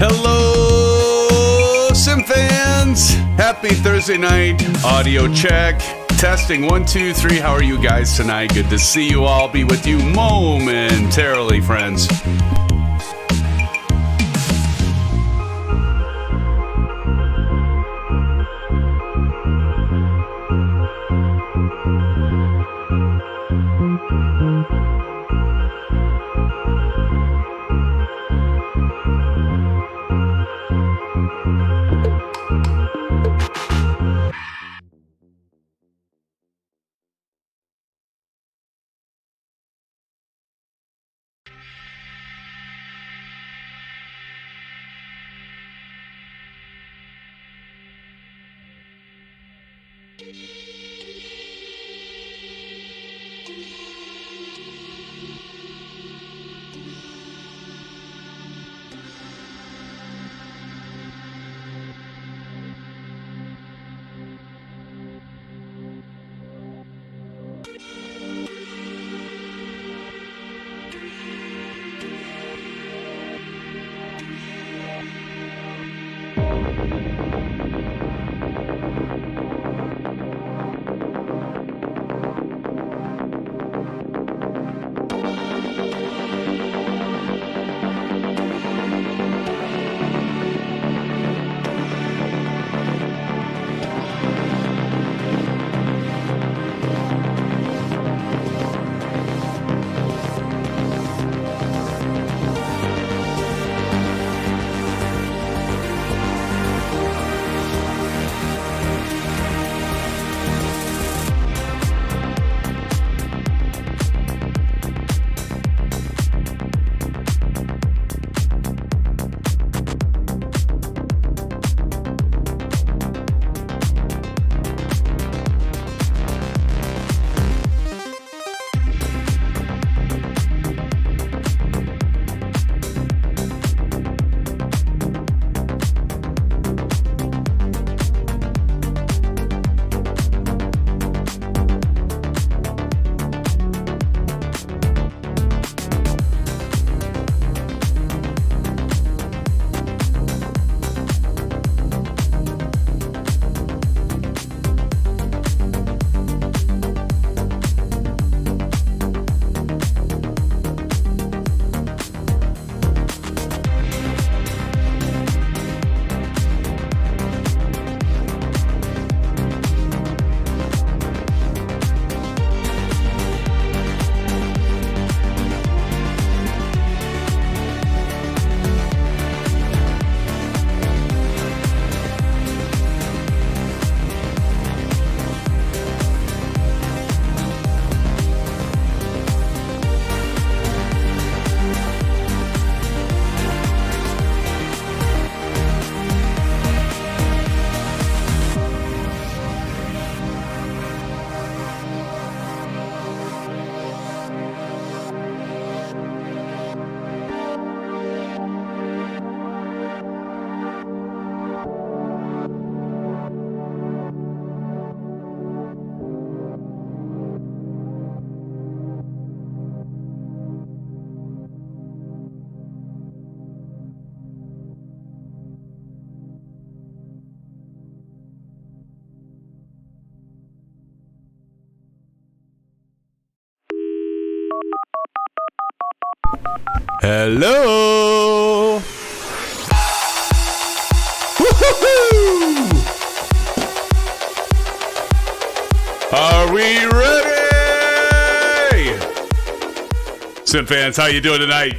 Hello, SimFans! Happy Thursday night. Audio check. Testing 1, 2, 3. How are you guys tonight? Good to see you all. Be with you momentarily, friends. Hello! Woo-hoo-hoo! Are we ready? SimFans, how you doing tonight?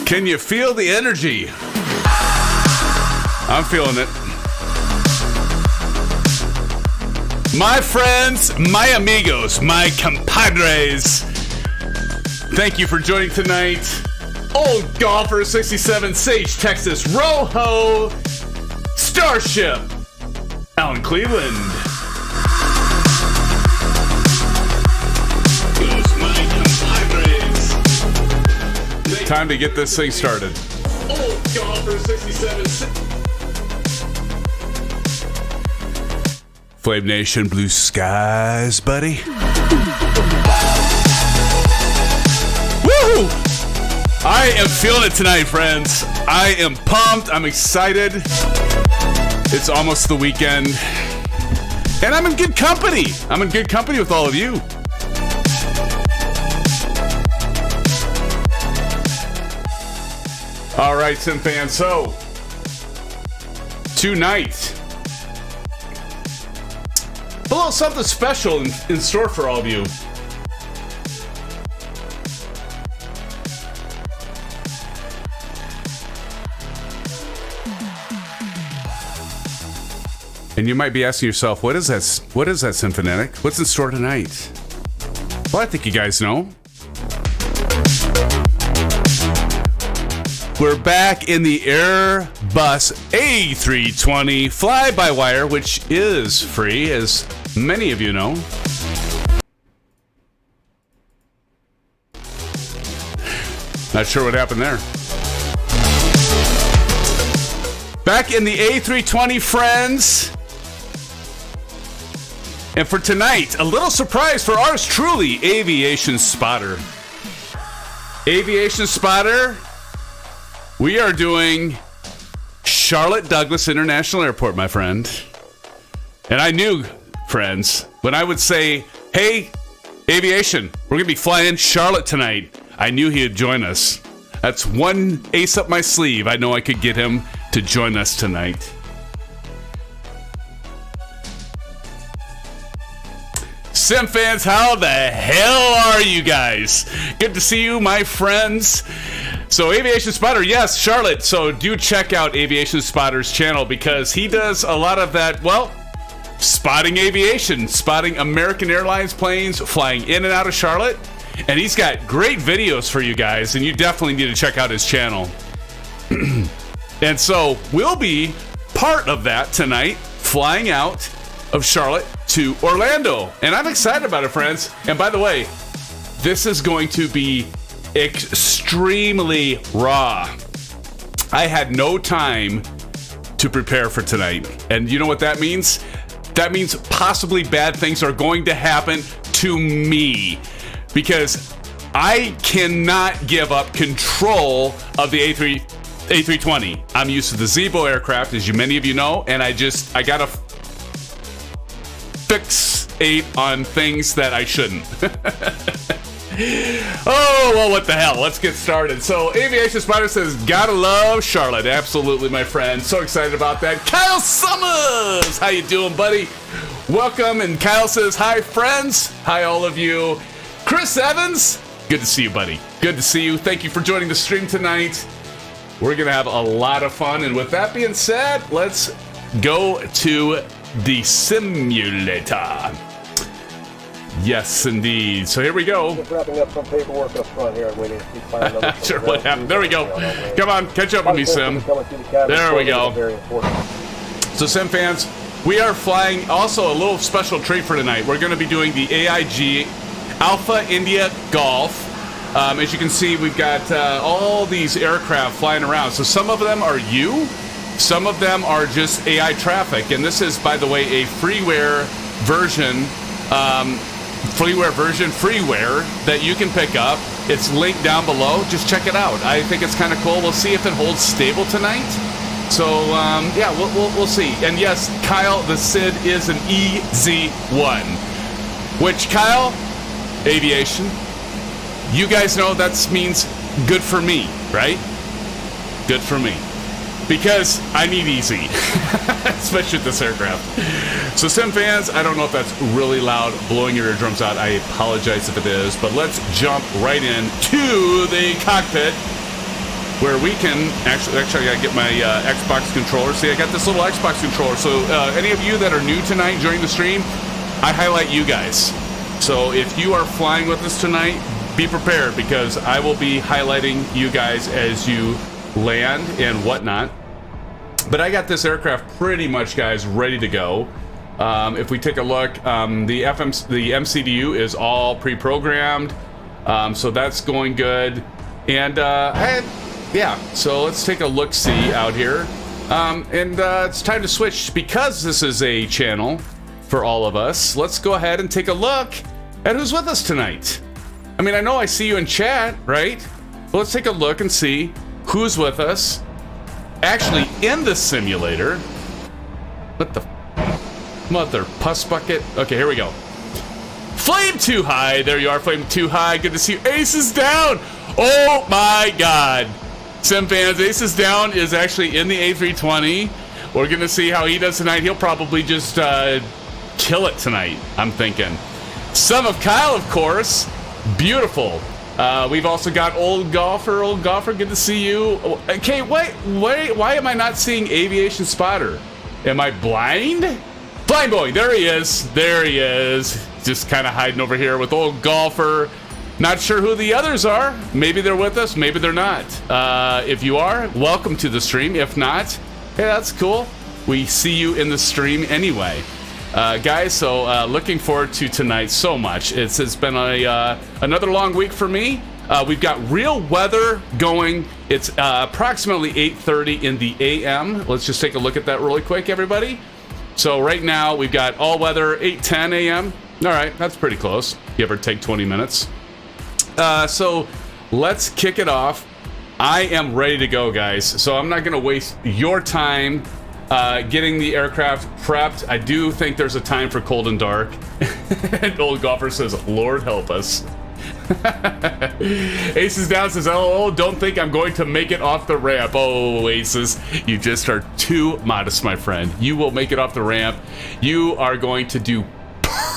Can you feel the energy? I'm feeling it. My friends, my amigos, my compadres, thank you for joining tonight. Old Golfer 67, Sage, Texas, Rojo, Starship, out in Cleveland. My compadres. Time to get this thing started. Old Golfer 67. Flame Nation, blue skies, buddy. Woohoo! I am feeling it tonight, friends. I am pumped. I'm excited. It's almost the weekend. And I'm in good company. I'm in good company with all of you. All right, SimFans. So, tonight, a little something special in store for all of you. And you might be asking yourself, what is that, Symphonetic? What's in store tonight? Well, I think you guys know. We're back in the Airbus A320 FlyByWire, which is free, as many of you know. Not sure what happened there. Back in the A320, friends. And for tonight, a little surprise for ours truly, Aviation Spotter. Aviation Spotter, we are doing Charlotte Douglas International Airport, my friend. And I knew, friends, when I would say, hey, Aviation, we're going to be flying Charlotte tonight, I knew he would join us. That's one ace up my sleeve. I know I could get him to join us tonight. SimFans, how the hell are you guys? Good to see you, my friends. So Aviation Spotter, yes, Charlotte. So do check out Aviation Spotter's channel because he does a lot of that, well, spotting aviation, spotting American Airlines planes flying in and out of Charlotte. And he's got great videos for you guys, and you definitely need to check out his channel. And so we'll be part of that tonight, flying out of Charlotte to Orlando. And I'm excited about it, friends. And by the way, this is going to be extremely raw. I had no time to prepare for tonight. And you know what that means? That means possibly bad things are going to happen to me. Because I cannot give up control of the A320. I'm used to the Zebo aircraft, as many of you know, and I gotta fixate on things that I shouldn't. Oh, well, what the hell? Let's get started. So, Aviation Spotter says, gotta love Charlotte. Absolutely, my friend. So excited about that. Kyle Summers! How you doing, buddy? Welcome. And Kyle says, hi, friends. Hi, all of you. Chris Evans, good to see you, buddy. Good to see you. Thank you for joining the stream tonight. We're going to have a lot of fun. And with that being said, let's go to the simulator. Yes, indeed. So here we go. Just wrapping up some paperwork up front here and waiting to see final numbers. Sure, what happened? There we go. Come on, catch up with me, Sim. There we go. So, Sim fans, we are flying also a little special treat for tonight. We're going to be doing the AIG Alpha India Golf. As you can see, we've got all these aircraft flying around. So some of them are some of them are just AI traffic. And this is, by the way, a freeware version that you can pick up. It's linked down below. Just check it out. I think it's kind of cool. We'll see if it holds stable tonight. So, yeah, we'll see. And yes, Kyle, the SID is an EZ1. Which, Kyle, Aviation, you guys know that means good for me, right? Good for me. Because I need easy, especially with this aircraft. So, Sim fans, I don't know if that's really loud, blowing your eardrums out. I apologize if it is, but let's jump right in to the cockpit where we can actually I gotta get my Xbox controller. See, I got this little Xbox controller. So, any of you that are new tonight during the stream, I highlight you guys. So if you are flying with us tonight, be prepared because I will be highlighting you guys as you land and whatnot. But I got this aircraft pretty much, guys, ready to go. If we take a look, the MCDU is all pre-programmed, so that's going good. And yeah, so let's take a look-see out here. It's time to switch because this is a channel for all of us. Let's go ahead and take a look at who's with us tonight. I mean, I know I see you in chat, right? Well, let's take a look and see who's with us actually in the simulator. What the mother puss bucket? Okay, here we go. Flame Too High. There you are, Flame Too High. Good to see you. Ace is down. Oh my God. SimFans, Ace is down is actually in the A320. We're going to see how he does tonight. He'll probably just kill it tonight, I'm thinking. Son of Kyle, of course. Beautiful. We've also got Old Golfer. Old Golfer, good to see you. Okay, why am I not seeing Aviation Spotter? Am I blind? Blind boy, there he is. There he is. Just kind of hiding over here with Old Golfer. Not sure who the others are. Maybe they're with us, maybe they're not. If you are, welcome to the stream. If not, hey, that's cool. We see you in the stream anyway. Guys, so looking forward to tonight so much. It's been another long week for me. We've got real weather going. It's approximately 8:30 in the AM. Let's just take a look at that really quick, everybody. So right now we've got all weather, 8:10 AM. All right, that's pretty close. Give or take 20 minutes. So let's kick it off. I am ready to go, guys. So I'm not going to waste your time getting the aircraft prepped. I do think there's a time for cold and dark. And Old Golfer says, Lord help us. Aces down says, oh, don't think I'm going to make it off the ramp. Oh, Aces, you just are too modest, my friend. You will make it off the ramp. You are going to do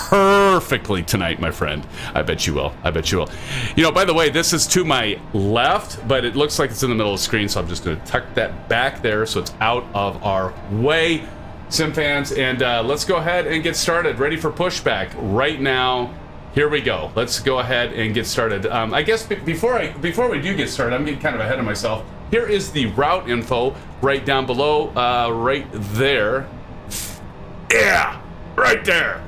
perfectly tonight, my friend. I bet you will. I bet you will. You know, by the way, this is to my left, but it looks like it's in the middle of the screen, so I'm just going to tuck that back there so it's out of our way. SimFans, and let's go ahead and get started. Ready for pushback right now. Here we go. Let's go ahead and get started. I guess before we do get started, I'm getting kind of ahead of myself. Here is the route info right down below, right there. Yeah, right there.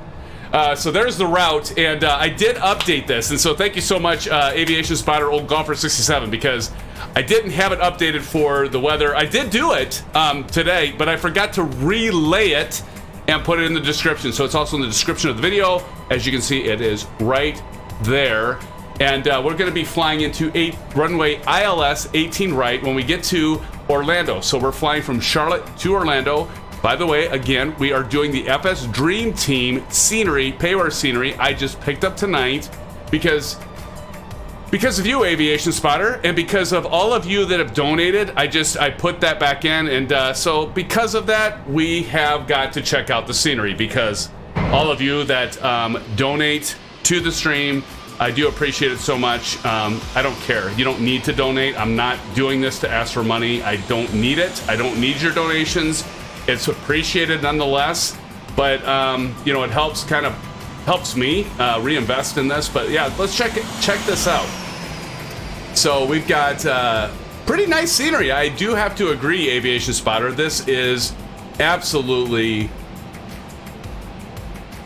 So there's the route, and I did update this, and so thank you so much, Aviation Spotter Old Golfer 67, because I didn't have it updated for the weather. I did do it today, but I forgot to relay it and put it in the description. So it's also in the description of the video. As you can see, it is right there. And we're going to be flying into runway ILS 18 right when we get to Orlando. So we're flying from Charlotte to Orlando. By the way, again, we are doing the FSDreamTeam scenery, Payware scenery I just picked up tonight because of you, Aviation Spotter, and because of all of you that have donated. I put that back in, and so because of that, we have got to check out the scenery, because all of you that donate to the stream, I do appreciate it so much. I don't care. You don't need to donate. I'm not doing this to ask for money. I don't need it. I don't need your donations. It's appreciated nonetheless, but you know, it helps me reinvest in this. But yeah, let's check this out. So we've got pretty nice scenery. I do have to agree, Aviation Spotter. This is absolutely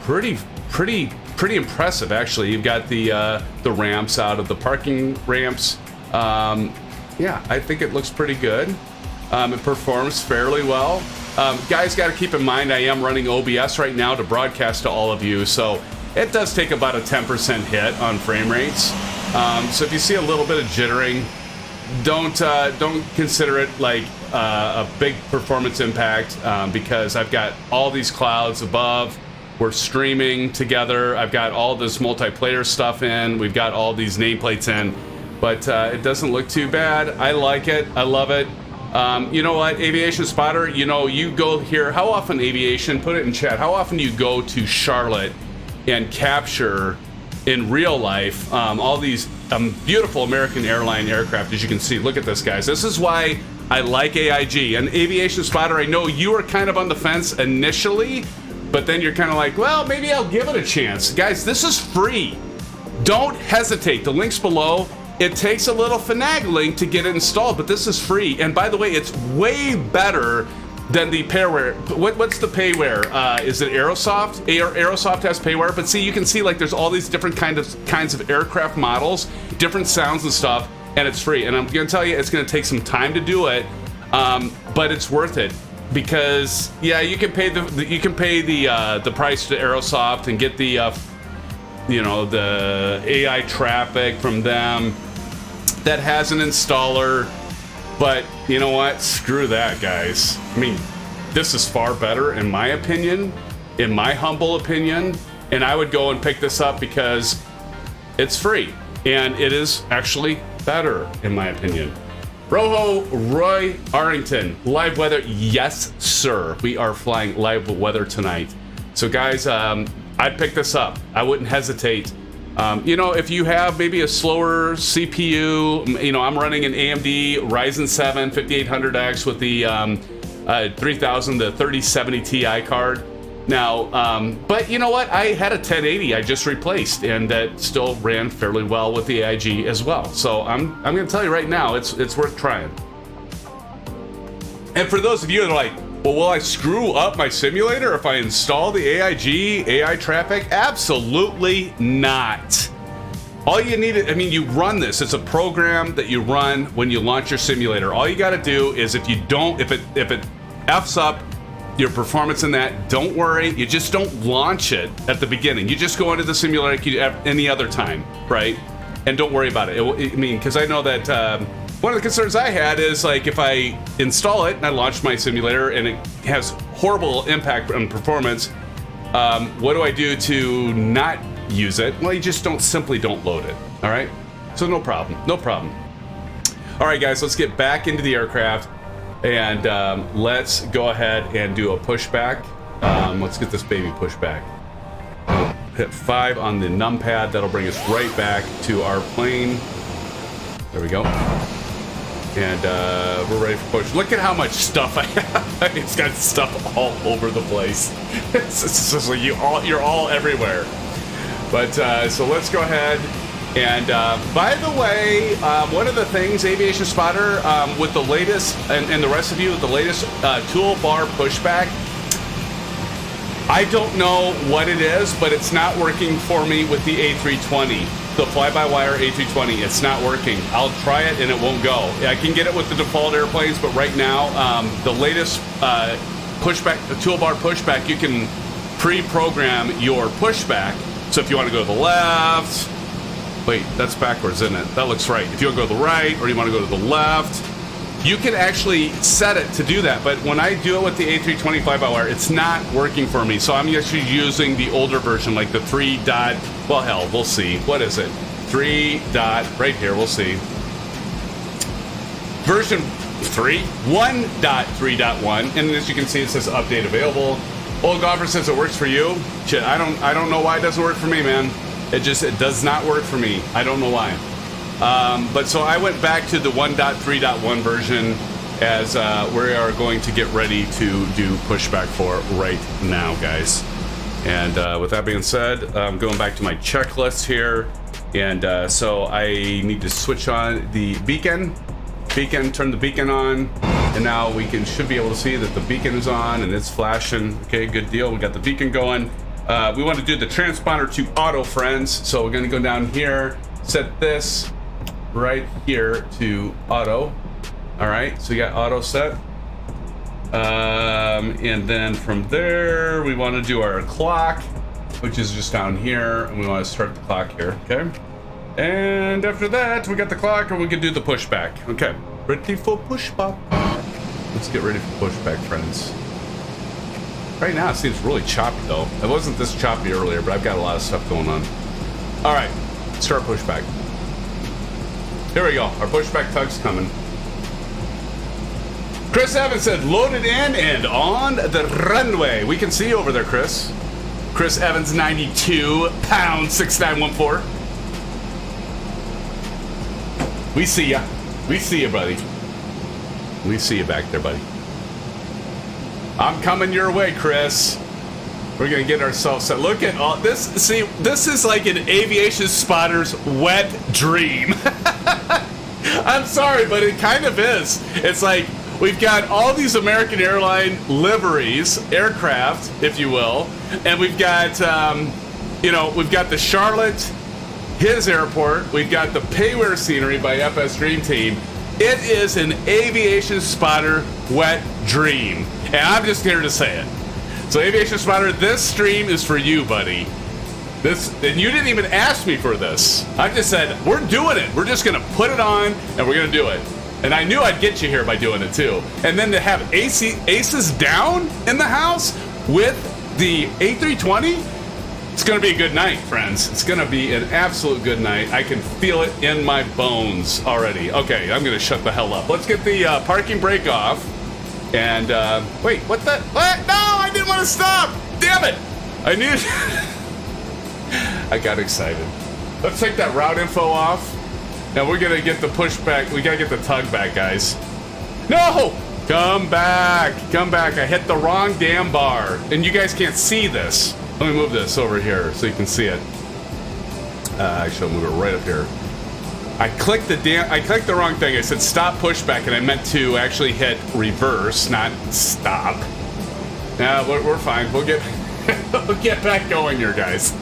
pretty impressive, actually. You've got the ramps out of the parking ramps. Yeah, I think it looks pretty good. It performs fairly well. Guys, got to keep in mind I am running OBS right now to broadcast to all of you, so it does take about a 10% hit on frame rates. So if you see a little bit of jittering, don't consider it like a big performance impact, because I've got all these clouds above. We're streaming together. I've got all this multiplayer stuff in. We've got all these nameplates in, but it doesn't look too bad. I like it. I love it. You know what, Aviation Spotter, you know, you go here. How often, Aviation, put it in chat, how often do you go to Charlotte and capture in real life all these beautiful American airline aircraft? As you can see, look at this, guys. This is why I like AIG. And Aviation Spotter, I know you were kind of on the fence initially, but then you're kind of like, well, maybe I'll give it a chance. Guys, this is free. Don't hesitate. The link's below. It takes a little finagling to get it installed, but this is free. And by the way, it's way better than the Payware. What's the Payware? Is it Aerosoft? Aerosoft has Payware, but see, you can see like there's all these different kinds of aircraft models, different sounds and stuff, and it's free. And I'm gonna tell you, it's gonna take some time to do it, but it's worth it, because yeah, you can pay the price to Aerosoft and get the you know, the AI traffic from them. that has an installer, but you know what? Screw that, guys. I mean, this is far better in my opinion, in my humble opinion, and I would go and pick this up because it's free, and it is actually better in my opinion. Roy Arrington, live weather. Yes, sir. We are flying live weather tonight. So guys, I'd pick this up. I wouldn't hesitate. You know, if you have maybe a slower CPU, you know, I'm running an AMD Ryzen 7 5800X with the 3000 to 3070 Ti card. Now, but you know what? I had a 1080 I just replaced, and that still ran fairly well with the AIG as well. So I'm going to tell you right now, it's worth trying. And for those of you that are like, well, will I screw up my simulator if I install the AIG AI traffic? Absolutely not. All you need, I mean, you run this. It's a program that you run when you launch your simulator. All you got to do is if it F's up your performance in that, don't worry. You just don't launch it at the beginning. You just go into the simulator like you do any other time, right? And don't worry about it. I mean, because I know that one of the concerns I had is like if I install it and I launch my simulator and it has horrible impact on performance, what do I do to not use it? Well, you just simply don't load it. All right. So no problem. No problem. All right, guys, let's get back into the aircraft. And let's go ahead and do a pushback. Let's get this baby pushback. Hit 5 on the numpad. That'll bring us right back to our plane. There we go. And we're ready for push. Look at how much stuff I have. It's got stuff all over the place. It's just like you're all everywhere. But so let's go ahead. And by the way, one of the things, Aviation Spotter, with the latest, and the rest of you with the latest toolbar pushback, I don't know what it is, but it's not working for me with the A320, the FlyByWire A320. It's not working. I'll try it and it won't go. I can get it with the default airplanes, but right now, the latest pushback, the toolbar pushback, you can pre-program your pushback. So if you want to go to the left, wait, that's backwards, isn't it? That looks right. If you want to go to the right or you want to go to the left, you can actually set it to do that. But when I do it with the A320 fly-by-wire, it's not working for me. So I'm actually using the older version, like the 3 dot, well, hell, we'll see. What is it? 3 dot, right here, we'll see. Version 3, 1.3.1. And as you can see, it says update available. Old Golfer says it works for you. Shit, I don't know why it doesn't work for me, man. It does not work for me. I don't know why. But so I went back to the 1.3.1 version as we are going to get ready to do pushback for right now, guys. And with that being said, I'm going back to my checklist here. And so I need to switch on the beacon. Turn the beacon on. And now we should be able to see that the beacon is on and it's flashing. Okay, good deal. We got the beacon going. We want to do the transponder to auto, friends. So we're going to go down here, set this right here to auto. All right, so we got auto set. And then from there, we want to do our clock, which is just down here. And we want to start the clock here, okay? And after that, we got the clock, or we can do the pushback. Okay, ready for pushback. Let's get ready for pushback, friends. Right now, it seems really choppy, though. It wasn't this choppy earlier, but I've got a lot of stuff going on. All right, start pushback. Here we go. Our pushback tug's coming. Chris Evans said, loaded in and on the runway. We can see you over there, Chris. Chris Evans, 92 pounds, 6914. We see ya. We see you, buddy. We see you back there, buddy. I'm coming your way, Chris. We're gonna get ourselves set. Look at all this. See, this is like an aviation spotter's wet dream. I'm sorry, but it kind of is. It's like we've got all these American airline liveries, aircraft, if you will, and we've got, we've got the Charlotte, his airport. We've got the Payware scenery by FSDreamTeam. It is an aviation spotter wet dream. And I'm just here to say it. So Aviation Spotter, this stream is for you, buddy. This, and you didn't even ask me for this. I just said, we're doing it. We're just gonna put it on and we're gonna do it. And I knew I'd get you here by doing it too. And then to have ASUS down in the house with the A320, it's gonna be a good night, friends. It's gonna be an absolute good night. I can feel it in my bones already. Okay, I'm gonna shut the hell up. Let's get the parking brake off. And, wait, what the? What? No, I didn't want to stop! Damn it! I knew. I got excited. Let's take that route info off. Now we're gonna get the pushback. We gotta get the tug back, guys. No! Come back! Come back. I hit the wrong damn bar. And you guys can't see this. Let me move this over here so you can see it. Actually, I'll move it right up here. I clicked the wrong thing. I said stop pushback, and I meant to actually hit reverse, not stop. Now we're fine. We'll get we'll get back going here, guys.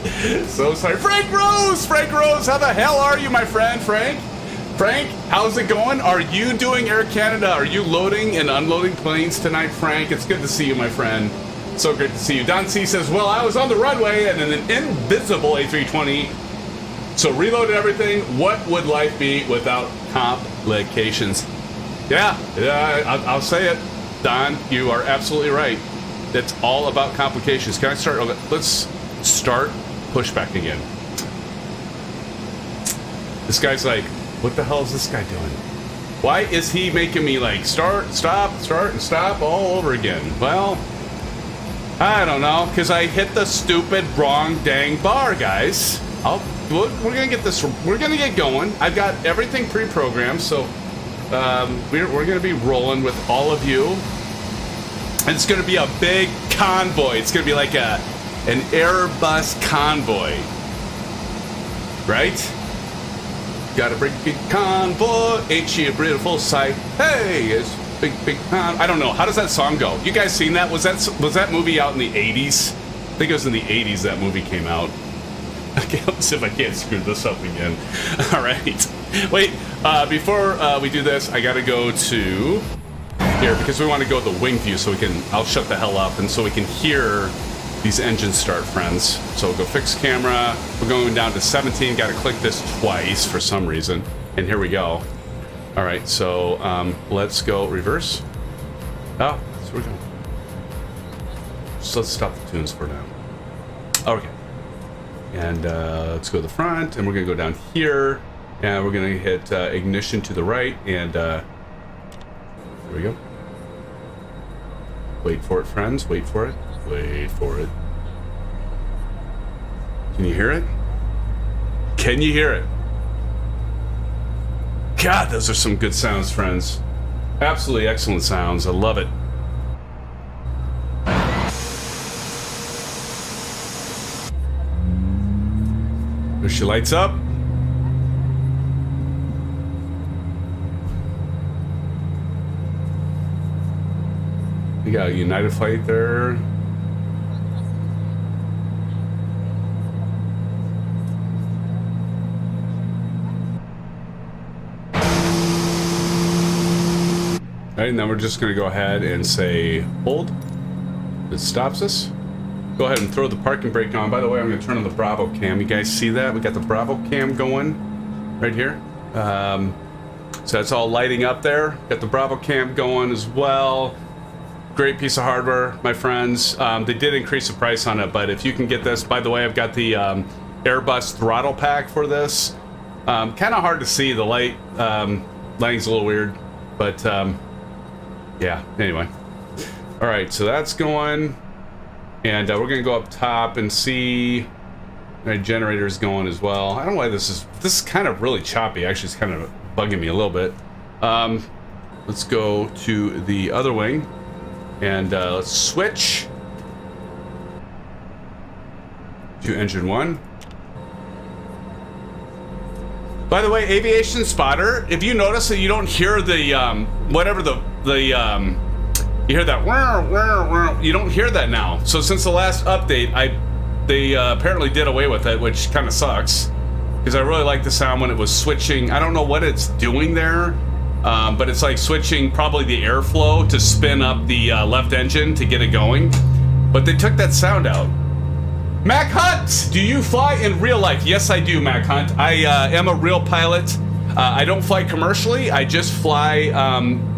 So sorry. Frank Rose! Frank Rose, how the hell are you, my friend? Frank, how's it going? Are you doing Air Canada? Are you loading and unloading planes tonight, Frank? It's good to see you, my friend. So great to see you. Don C says, well, I was on the runway and in an invisible A320, so reloaded everything. What would life be without complications? Yeah, I'll say it. Don, you are absolutely right. It's all about complications. Can I start? Okay, let's start pushback again. This guy's like, what the hell is this guy doing? Why is he making me like start, and stop all over again? Well, I don't know, because I hit the stupid wrong dang bar, guys. We're gonna get this. We're gonna get going. I've got everything pre-programmed, so we're gonna be rolling with all of you. And it's gonna be a big convoy. It's gonna be like an Airbus convoy, right? Got a big convoy. Ain't she a beautiful sight? Hey, it's big con. I don't know. How does that song go? You guys seen that? Was that movie out in the 80s? I think it was in the 80s that movie came out. Okay, let's see if I can't screw this up again. All right. Wait, before we do this, I gotta go to here because we want to go to the wing view so we can, I'll shut the hell up and so we can hear these engines start, friends. So we'll go fix camera. We're going down to 17. Gotta click this twice for some reason. And here we go. All right, so let's go reverse. Oh, so we're going. So let's stop the tunes for now. Okay. And let's go to the front, and we're gonna go down here, and we're gonna hit ignition to the right, and there we go. Wait for it, friends. Wait for it. Wait for it. Can you hear it? Can you hear it? God, those are some good sounds, friends. Absolutely excellent sounds. I love it. There she lights up. We got a United flight there. All right, and then we're just going to go ahead and say hold. This stops us. Go ahead and throw the parking brake on. By the way, I'm going to turn on the Bravo cam. You guys see that? We got the Bravo cam going right here. So that's all lighting up there. Got the Bravo cam going as well. Great piece of hardware, my friends. They did increase the price on it, but if you can get this, by the way, I've got the Airbus throttle pack for this. Kind of hard to see. The light lighting's a little weird, but yeah, anyway. All right, so that's going. And we're gonna go up top and see my generator's going as well. I don't know why this is kind of really choppy. Actually, it's kind of bugging me a little bit. Let's go to the other wing and let's switch to engine 1. By the way, Aviation Spotter, if you notice that you don't hear the whatever the you hear that, you don't hear that now. So since the last update, they apparently did away with it, which kind of sucks. Because I really like the sound when it was switching. I don't know what it's doing there, but it's like switching probably the airflow to spin up the left engine to get it going. But they took that sound out. Mac Hunt, do you fly in real life? Yes, I do, Mac Hunt. I am a real pilot. I don't fly commercially. I just fly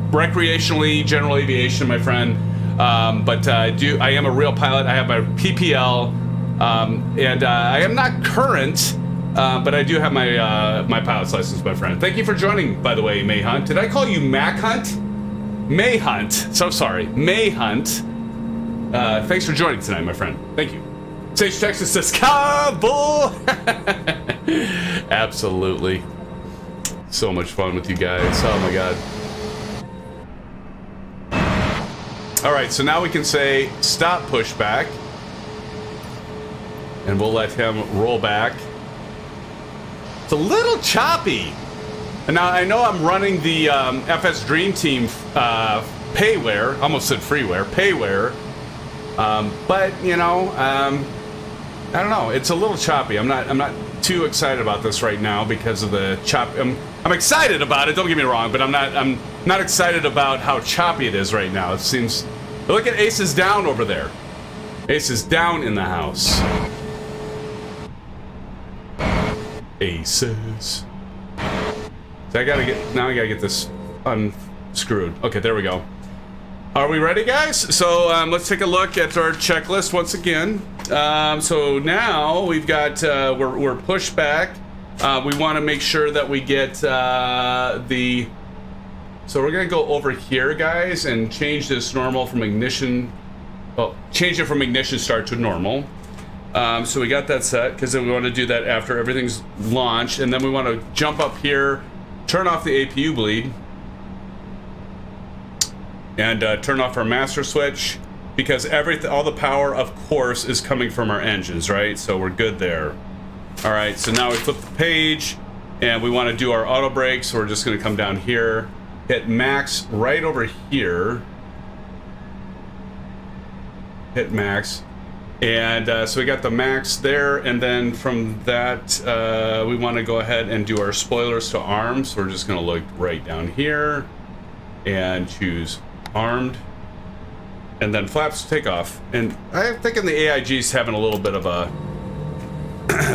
recreationally, general aviation, my friend. But I am a real pilot. I have my PPL, and I am not current, but I do have my pilot's license, my friend. Thank you for joining, by the way, May Hunt. Did I call you Mac Hunt? May Hunt. So sorry, May Hunt. Thanks for joining tonight, my friend. Thank you. Sage Texas says, Kabul! Absolutely. So much fun with you guys. Oh my god. Alright, so now we can say stop pushback. And we'll let him roll back. It's a little choppy. And now I know I'm running the FSDreamTeam Payware. Almost said freeware. Payware. But, you know, I don't know. It's a little choppy. I'm not too excited about this right now because of the chop. I'm excited about it. Don't get me wrong, but I'm not excited about how choppy it is right now. It seems. Look at Ace is down over there. Ace is down in the house. Aces. So I gotta get this unscrewed. Okay, there we go. Are we ready, guys? So let's take a look at our checklist once again. So now we've got we're pushed back. We want to make sure that we get the. So we're gonna go over here, guys, and change this normal from ignition. Well, change it from ignition start to normal. So we got that set because then we want to do that after everything's launched, and then we want to jump up here, turn off the APU bleed. And turn off our master switch because all the power, of course, is coming from our engines, right? So we're good there. All right, so now we flip the page and we want to do our auto brake. So we're just going to come down here, hit max right over here, hit max, and so we got the max there. And then from that, we want to go ahead and do our spoilers to arm. So we're just going to look right down here and choose armed, and then flaps to take off. And I'm thinking the AIG's having a little bit of a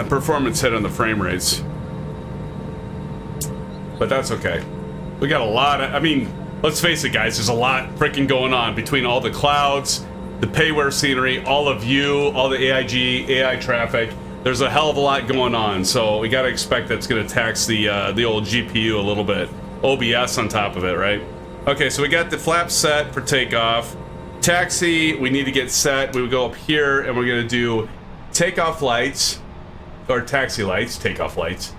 performance hit on the frame rates, but that's okay. We got a lot of, I mean, let's face it, guys, there's a lot freaking going on between all the clouds, the Payware scenery, all of you, all the AIG, AI traffic. There's a hell of a lot going on, so we got to expect that's going to tax the old GPU a little bit. OBS on top of it, right? Okay, so we got the flaps set for takeoff. Taxi, we need to get set. We would go up here and we're gonna do takeoff lights, or taxi lights, takeoff lights.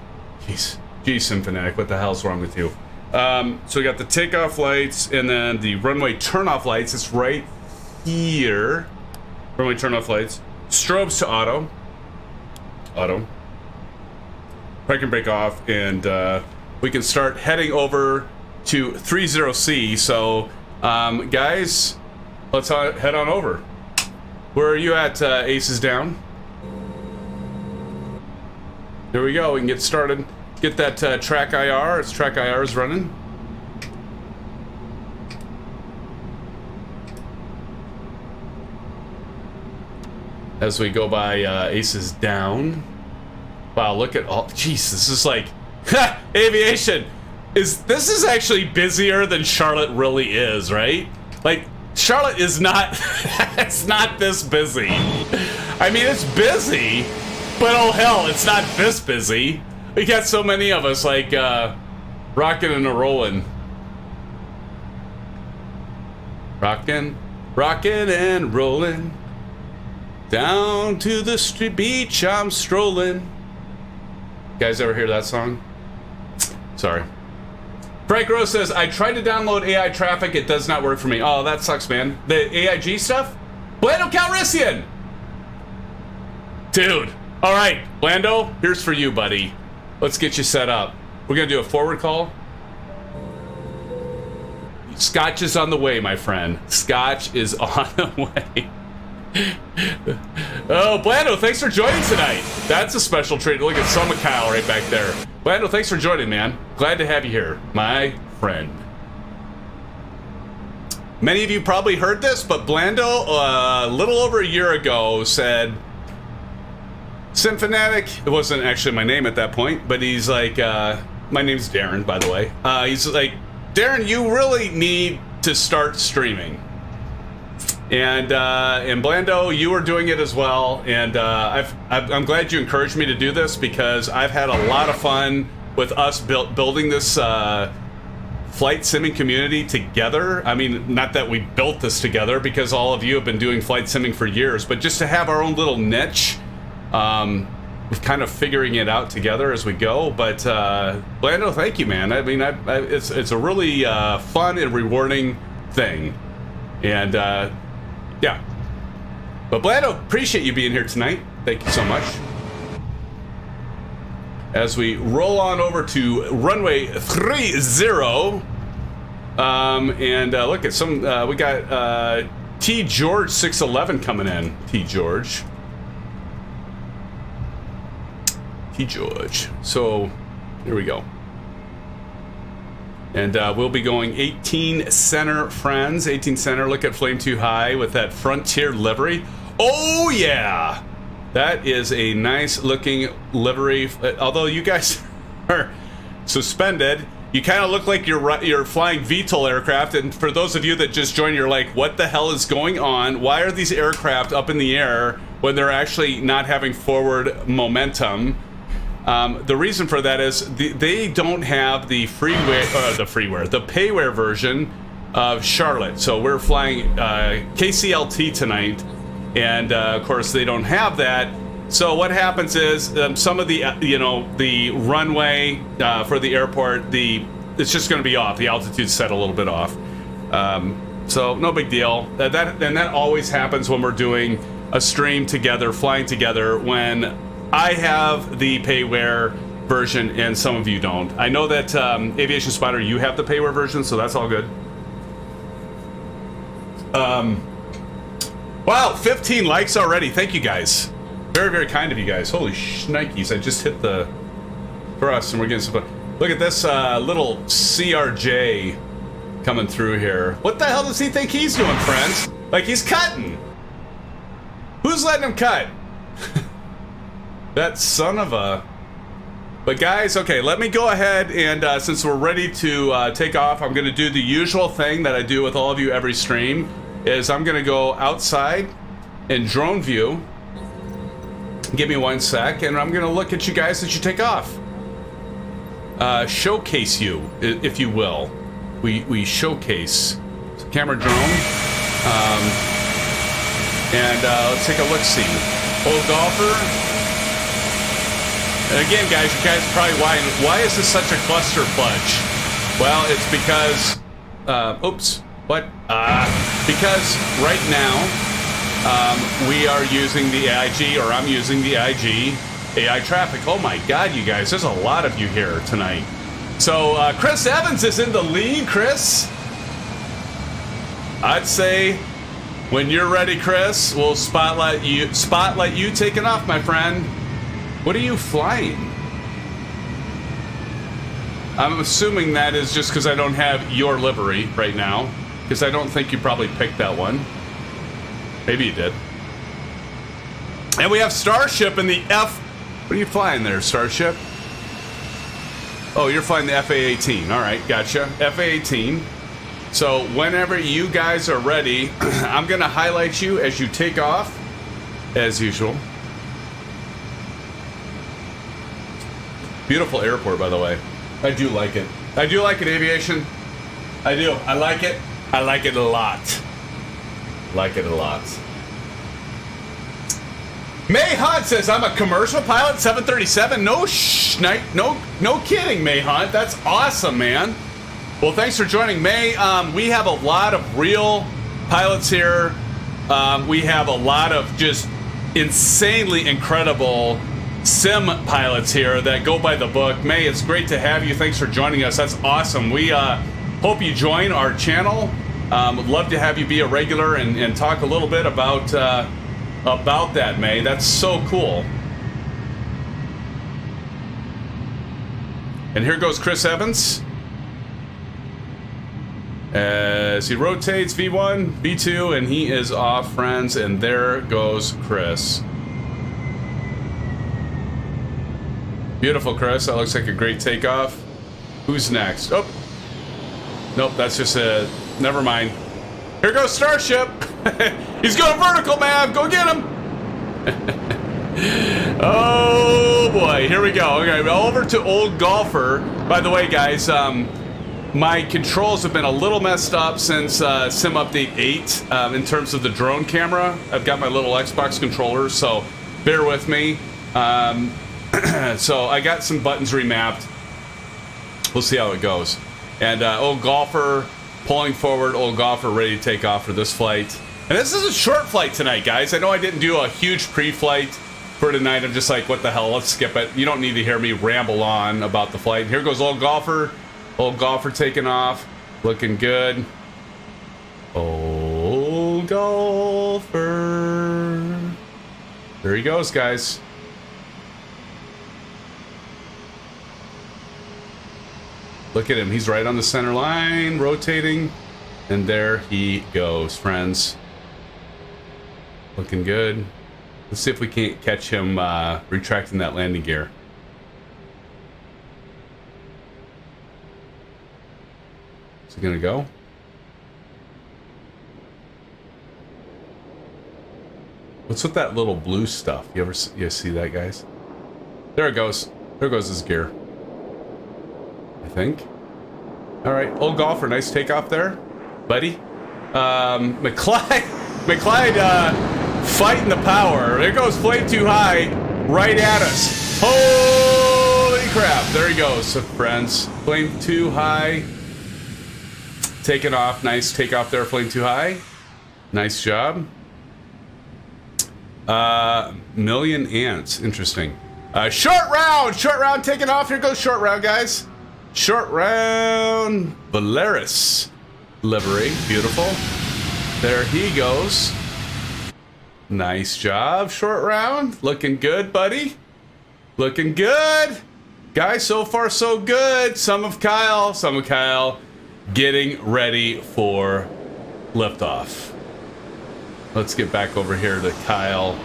Jeez, Symphonic, what the hell's wrong with you? So we got the takeoff lights and then the runway turnoff lights. It's right here. Runway turnoff lights. Strobes to auto. Auto. Park and brake off, and we can start heading over to 30C. So guys, let's head on over. Where are you at, Aces down? There we go. We can get started. Get that track IR. It's track IR is running. As we go by Aces down. Wow, look at all. Jeez, this is like aviation. This is actually busier than Charlotte really is, right? Like, Charlotte is not, it's not this busy. I mean, it's busy, but oh hell, it's not this busy. We got so many of us, like, rocking and a-rolling. Rocking and rolling. Down to the street beach, I'm strolling. You guys ever hear that song? Sorry. Frank Rose says, I tried to download AI traffic, it does not work for me. Oh, that sucks, man. The AIG stuff? Blando Calrissian! Dude. Alright, Blando, here's for you, buddy. Let's get you set up. We're gonna do a forward call. Scotch is on the way, my friend. Scotch is on the way. Oh, Blando, thanks for joining tonight. That's a special treat. Look at Summer Kyle right back there. Blando, thanks for joining, man. Glad to have you here, my friend. Many of you probably heard this, but Blando, a little over a year ago, said, Sim Fanatic, it wasn't actually my name at that point, but he's like, my name's Darren, by the way. He's like, Darren, you really need to start streaming. And Blando, you are doing it as well. And I'm glad you encouraged me to do this because I've had a lot of fun with us building this flight simming community together. I mean, not that we built this together because all of you have been doing flight simming for years, but just to have our own little niche. We're kind of figuring it out together as we go. But Blando, thank you, man. I mean, it's a really fun and rewarding thing. And yeah. But Blando, appreciate you being here tonight. Thank you so much. As we roll on over to runway 30, and look at some, we got T George 611 coming in. T George. So here we go. And we'll be going 18 center, friends. 18 center, look at Flame Too High with that Frontier livery. Oh yeah! That is a nice looking livery. Although you guys are suspended, you kind of look like you're flying VTOL aircraft. And for those of you that just joined, you're like, what the hell is going on? Why are these aircraft up in the air when they're actually not having forward momentum? The reason for that is they don't have the Payware version of Charlotte. So we're flying KCLT tonight, and of course they don't have that. So what happens is some of the the runway for the airport, it's just going to be off. The altitude's set a little bit off. So no big deal. That always happens when we're doing a stream together, flying together, when I have the Payware version and some of you don't. I know that Aviation Spider, you have the Payware version, so that's all good. Wow, 15 likes already. Thank you guys. Very, very kind of you guys. Holy shnikes, I just hit the thrust and we're getting some. Look at this little CRJ coming through here. What the hell does he think he's doing, friends? Like he's cutting. Who's letting him cut? That son of a... But guys, okay, let me go ahead and since we're ready to take off, I'm going to do the usual thing that I do with all of you every stream, is I'm going to go outside in drone view. Give me 1 sec, and I'm going to look at you guys as you take off. Showcase you, if you will. We showcase. So camera drone. And let's take a look-see. Old golfer. And again, guys, you guys are probably why is this such a cluster fudge? Well, it's because, because right now, we are using the AIG, or I'm using the AIG AI traffic. Oh my God, you guys, there's a lot of you here tonight. So, Chris Evans is in the lead, Chris. I'd say when you're ready, Chris, we'll spotlight you taking off, my friend. What are you flying? I'm assuming that is just because I don't have your livery right now, because I don't think you probably picked that one. Maybe you did. And we have Starship in the F. What are you flying there, Starship? Oh, you're flying the FA-18. All right, gotcha. FA-18. So whenever you guys are ready, I'm going to highlight you as you take off, as usual. Beautiful airport, by the way. I do like it. I do like it, aviation. I do. I like it. I like it a lot. Like it a lot. May Hunt says, I'm a commercial pilot, 737. No kidding, May Hunt. That's awesome, man. Well, thanks for joining, May. We have a lot of real pilots here. We have a lot of just insanely incredible sim pilots here that go by the book. May, it's great to have you. Thanks for joining us. That's awesome. We hope you join our channel. Would love to have you be a regular and talk a little bit about that, May. That's so cool. And here goes Chris Evans as he rotates V1, V2, and he is off, friends. And there goes Chris. Beautiful, Chris. That looks like a great takeoff. Who's next? Oh. Nope, that's just a... Never mind. Here goes Starship. He's going vertical, man. Go get him. Oh, boy. Here we go. Okay, over to Old Golfer. By the way, guys, my controls have been a little messed up since Sim Update 8 in terms of the drone camera. I've got my little Xbox controller, so bear with me. So I got some buttons remapped. We'll see how it goes. And Old Golfer pulling forward, Old Golfer ready to take off for this flight. And this is a short flight tonight, guys. I know I didn't do a huge pre-flight for tonight. I'm just like, what the hell, let's skip it. You don't need to hear me ramble on about the flight. Here goes Old Golfer. Old Golfer taking off, looking good. Old Golfer. There he goes, guys. Look at him. He's right on the center line, rotating. And there he goes, friends. Looking good. Let's see if we can't catch him retracting that landing gear. Is he going to go? What's with that little blue stuff? You see that, guys? There it goes. There goes his gear. I think. All right, Old Golfer, nice takeoff there, buddy. McClyde fighting the power. There goes Flame Too High, right at us. Holy crap! There he goes, friends. Flame Too High, taking off. Nice takeoff there, Flame Too High. Nice job. Million ants. Interesting. Short round taking off. Here goes short round, guys. Short round, Valeris livery, beautiful. There he goes. Nice job, short round. Looking good, buddy. Looking good. Guys, so far so good. Some of Kyle getting ready for liftoff. Let's get back over here to Kyle.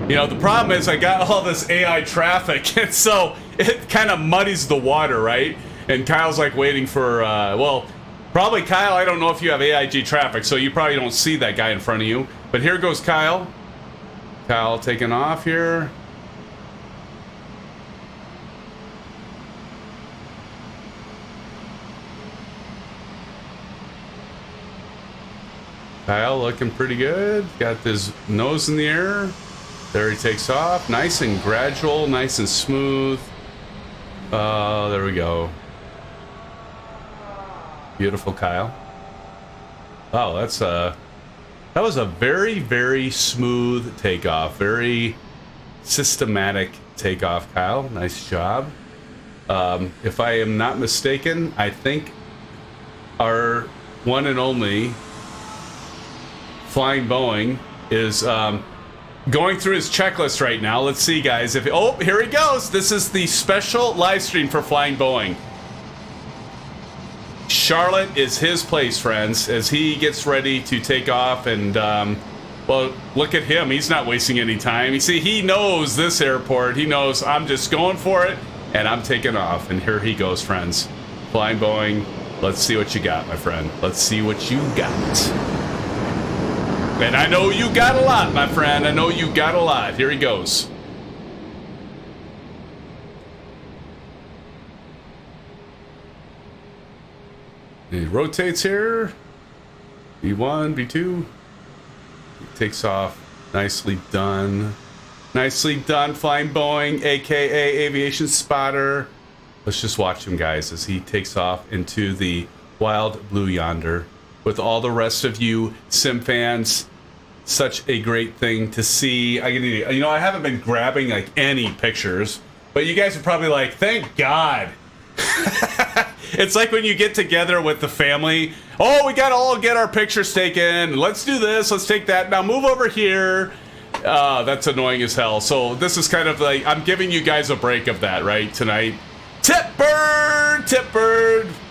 You know, the problem is I got all this AI traffic, and so it kind of muddies the water, right? And Kyle's like waiting for, well, probably Kyle, I don't know if you have AIG traffic, so you probably don't see that guy in front of you. But here goes Kyle. Kyle taking off here. Kyle looking pretty good. Got his nose in the air. There he takes off. Nice and gradual, nice and smooth. There we go. Beautiful, Kyle. Wow, that was a very, very smooth takeoff. Very systematic takeoff, Kyle. Nice job. If I am not mistaken, I think our one and only Flying Boeing is going through his checklist right now. Let's see, guys. Oh, here he goes. This is the special live stream for Flying Boeing. Charlotte is his place, friends, as he gets ready to take off. And, well, look at him. He's not wasting any time. You see, he knows this airport. He knows I'm just going for it, and I'm taking off. And here he goes, friends. Flying Boeing, let's see what you got, my friend. Let's see what you got. And I know you got a lot, my friend. I know you got a lot. Here he goes. And he rotates here. B1, B2. He takes off. Nicely done. Nicely done, Flying Boeing, aka Aviation Spotter. Let's just watch him, guys, as he takes off into the wild blue yonder. With all the rest of you sim fans, such a great thing to see. You know, I haven't been grabbing like any pictures, but you guys are probably like, thank God. It's like when you get together with the family. Oh, we gotta all get our pictures taken. Let's do this. Let's take that. Now move over here. That's annoying as hell. So this is kind of like, I'm giving you guys a break of that, right, tonight. Tipbird,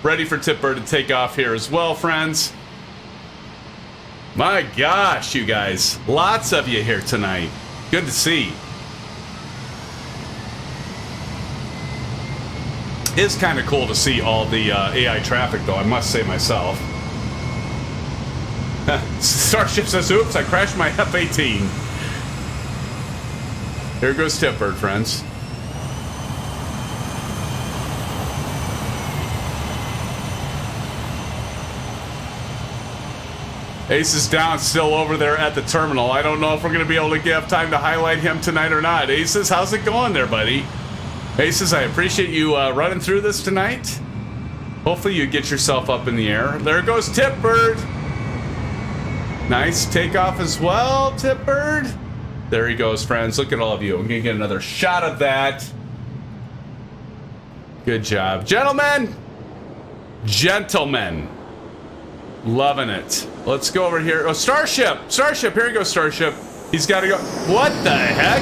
ready for Tipbird to take off here as well, friends. My gosh, you guys, lots of you here tonight. Good to see. It's kind of cool to see all the AI traffic, though, I must say myself. Starship says, oops, I crashed my F-18. Here goes Tipbird, friends. Ace is down, still over there at the terminal. I don't know if we're going to be able to have time to highlight him tonight or not. Aces, how's it going there, buddy? Aces, I appreciate you running through this tonight. Hopefully you get yourself up in the air. There goes Tipbird. Nice takeoff as well, Tipbird. There he goes, friends. Look at all of you. I'm going to get another shot of that. Good job. Gentlemen. Gentlemen. Loving it. Let's go over here. Oh, Starship. Starship. Here we go, Starship. He's got to go. What the heck?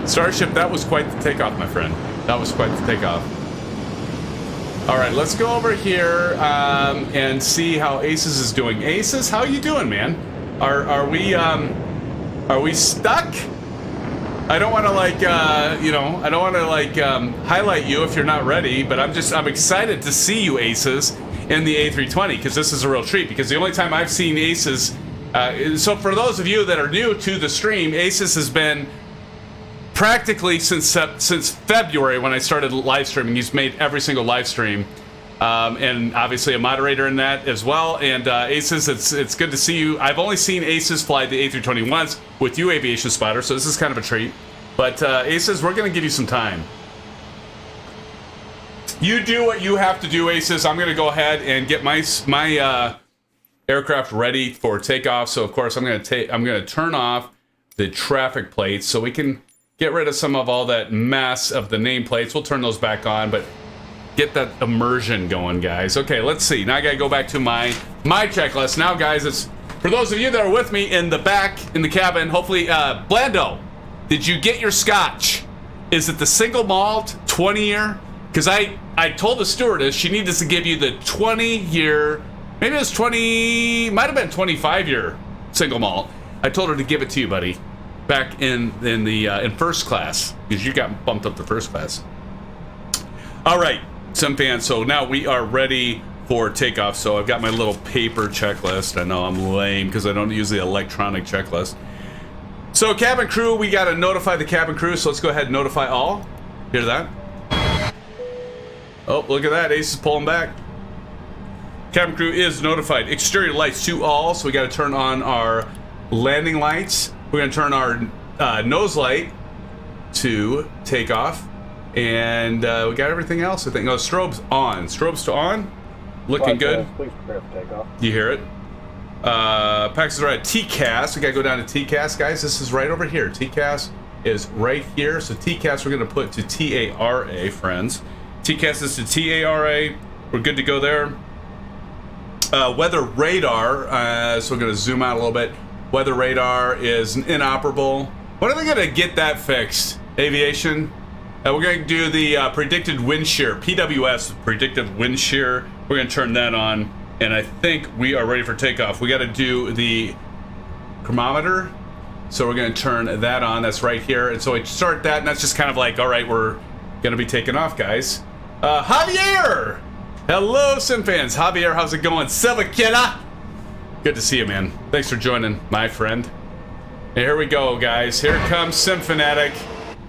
Starship, that was quite the takeoff, my friend. That was quite the takeoff. All right, let's go over here and see how Aces is doing. Aces, how you doing, man? Are we stuck? I don't want to like you know, I don't want to like highlight you if you're not ready, but I'm excited to see you, Aces, in the A320, because this is a real treat. Because the only time I've seen Aces, so for those of you that are new to the stream, Aces has been practically since February when I started live streaming. He's made every single live stream, and obviously a moderator in that as well. And Aces, it's good to see you. I've only seen Aces fly the A320 once with you, Aviation Spotter, so this is kind of a treat. But Aces, we're gonna give you some time. You do what you have to do, Aces. I'm gonna go ahead and get my aircraft ready for takeoff. So of course I'm gonna turn off the traffic plates so we can get rid of some of all that mess of the nameplates. We'll turn those back on, but get that immersion going, guys. Okay, let's see. Now I gotta go back to my checklist. Now, guys, it's for those of you that are with me in the back in the cabin. Hopefully, Blando, did you get your scotch? Is it the single malt 20-year? Because I told the stewardess she needed to give you the 20-year. Maybe it was 20. Might have been 25-year single malt. I told her to give it to you, buddy. Back in first class, because you got bumped up to first class. All right, SimFans. So now we are ready for takeoff. So I've got my little paper checklist. I know I'm lame because I don't use the electronic checklist. So cabin crew, we got to notify the cabin crew. So let's go ahead and notify all. Hear that? Oh, look at that. Ace is pulling back. Cabin crew is notified. Exterior lights to all. So we got to turn on our landing lights. We're going to turn our nose light to takeoff. And we got everything else, I think. No, strobes on. Strobes to on. Looking good. Please prepare for takeoff. You hear it? Packs are at TCAS. We got to go down to TCAS, guys. This is right over here. TCAS is right here. So TCAS we're going to put to TARA, friends. TCAS is to TARA. We're good to go there. Weather radar. So we're going to zoom out a little bit. Weather radar is inoperable. When are they going to get that fixed? Aviation? We're going to do the predicted wind shear. PWS, predicted wind shear. We're going to turn that on. And I think we are ready for takeoff. We got to do the chronometer. So we're going to turn that on. That's right here. And so I start that, and that's just kind of like, all right, we're going to be taking off, guys. Javier! Hello, SimFans. Javier, how's it going? Silvakilla! Good to see you, man. Thanks for joining, my friend. And here we go, guys. Here comes SimFanatic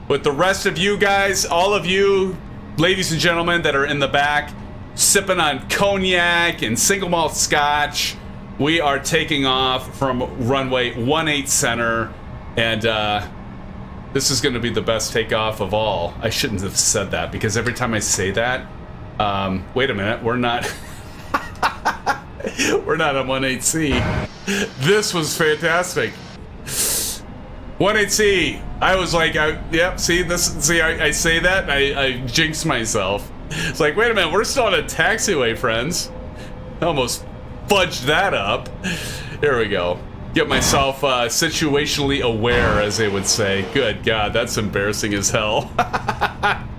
with the rest of you guys, all of you, ladies and gentlemen that are in the back, sipping on cognac and single malt scotch. We are taking off from runway 18 center, and this is going to be the best takeoff of all. I shouldn't have said that, because every time I say that, wait a minute, we're not... We're not on 18C. This was fantastic. 18C. I was like, yep, see this. See, I say that, and I jinx myself. It's like, wait a minute, we're still on a taxiway, friends. I almost fudged that up. Here we go. Get myself situationally aware, as they would say. Good God, that's embarrassing as hell.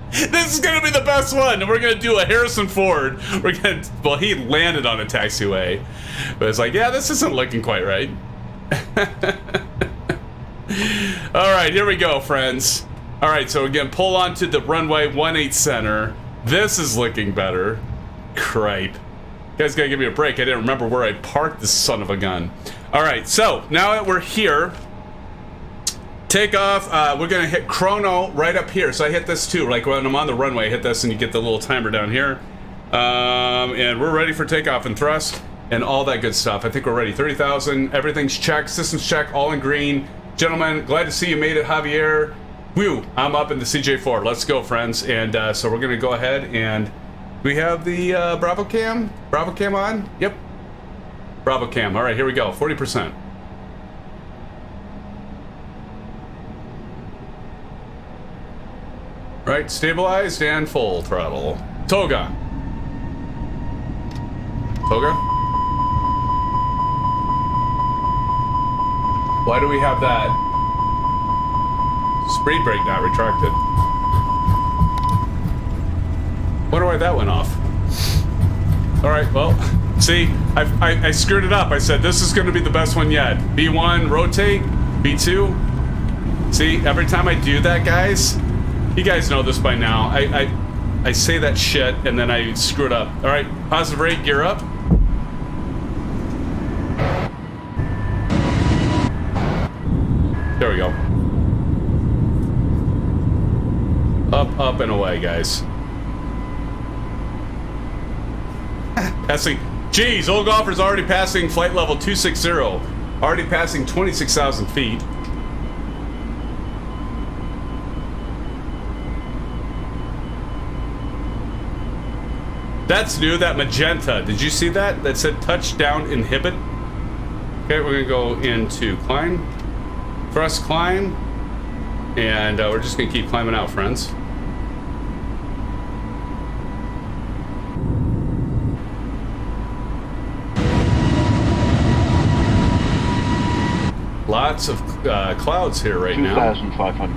This is gonna be the best one. We're gonna do a Harrison Ford. Well, he landed on a taxiway, but it's like, yeah, this isn't looking quite right. All right, here we go, friends. All right, so again, pull onto the runway 18 center. This is looking better. Cripe. You guys gotta give me a break. I didn't remember where I parked this son of a gun. All right, so now that we're here, take off. We're gonna hit chrono right up here. So I hit this too. Like when I'm on the runway, I hit this and you get the little timer down here. And we're ready for takeoff and thrust and all that good stuff. I think we're ready. 30,000. Everything's checked. Systems checked. All in green. Gentlemen, glad to see you made it, Javier. Woo! I'm up in the CJ4. Let's go, friends. And so we're gonna go ahead and we have the Bravo cam. Bravo cam on. Yep. Bravo cam. All right, here we go. 40%. Right, stabilized and full throttle. Toga. Toga? Why do we have that? Speed brake not retracted. Wonder why that went off. Alright, well, see, I screwed it up. I said this is going to be the best one yet. B1, rotate. B2. See, every time I do that, guys, you guys know this by now. I say that shit and then I screw it up. All right, positive rate, gear up. There we go. Up, up, and away, guys. Passing. Geez, old golfer's already passing flight level 260. Already passing 26,000 feet. That's new, that magenta. Did you see that? That said touchdown inhibit. Okay, we're gonna go into climb. Thrust climb. And we're just gonna keep climbing out, friends. Lots of clouds here right now. 2,500.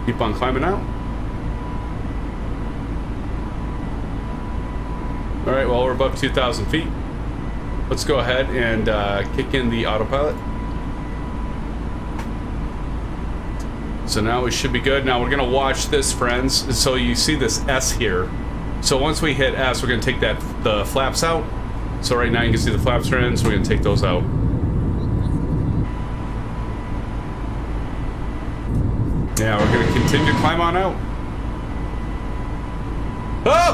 Keep on climbing out. All right, well, we're above 2,000 feet. Let's go ahead and kick in the autopilot. So now we should be good. Now we're gonna watch this, friends. So you see this S here. So once we hit S, we're gonna take the flaps out. So right now you can see the flaps, friends. We're gonna take those out. Yeah, we're gonna continue to climb on out.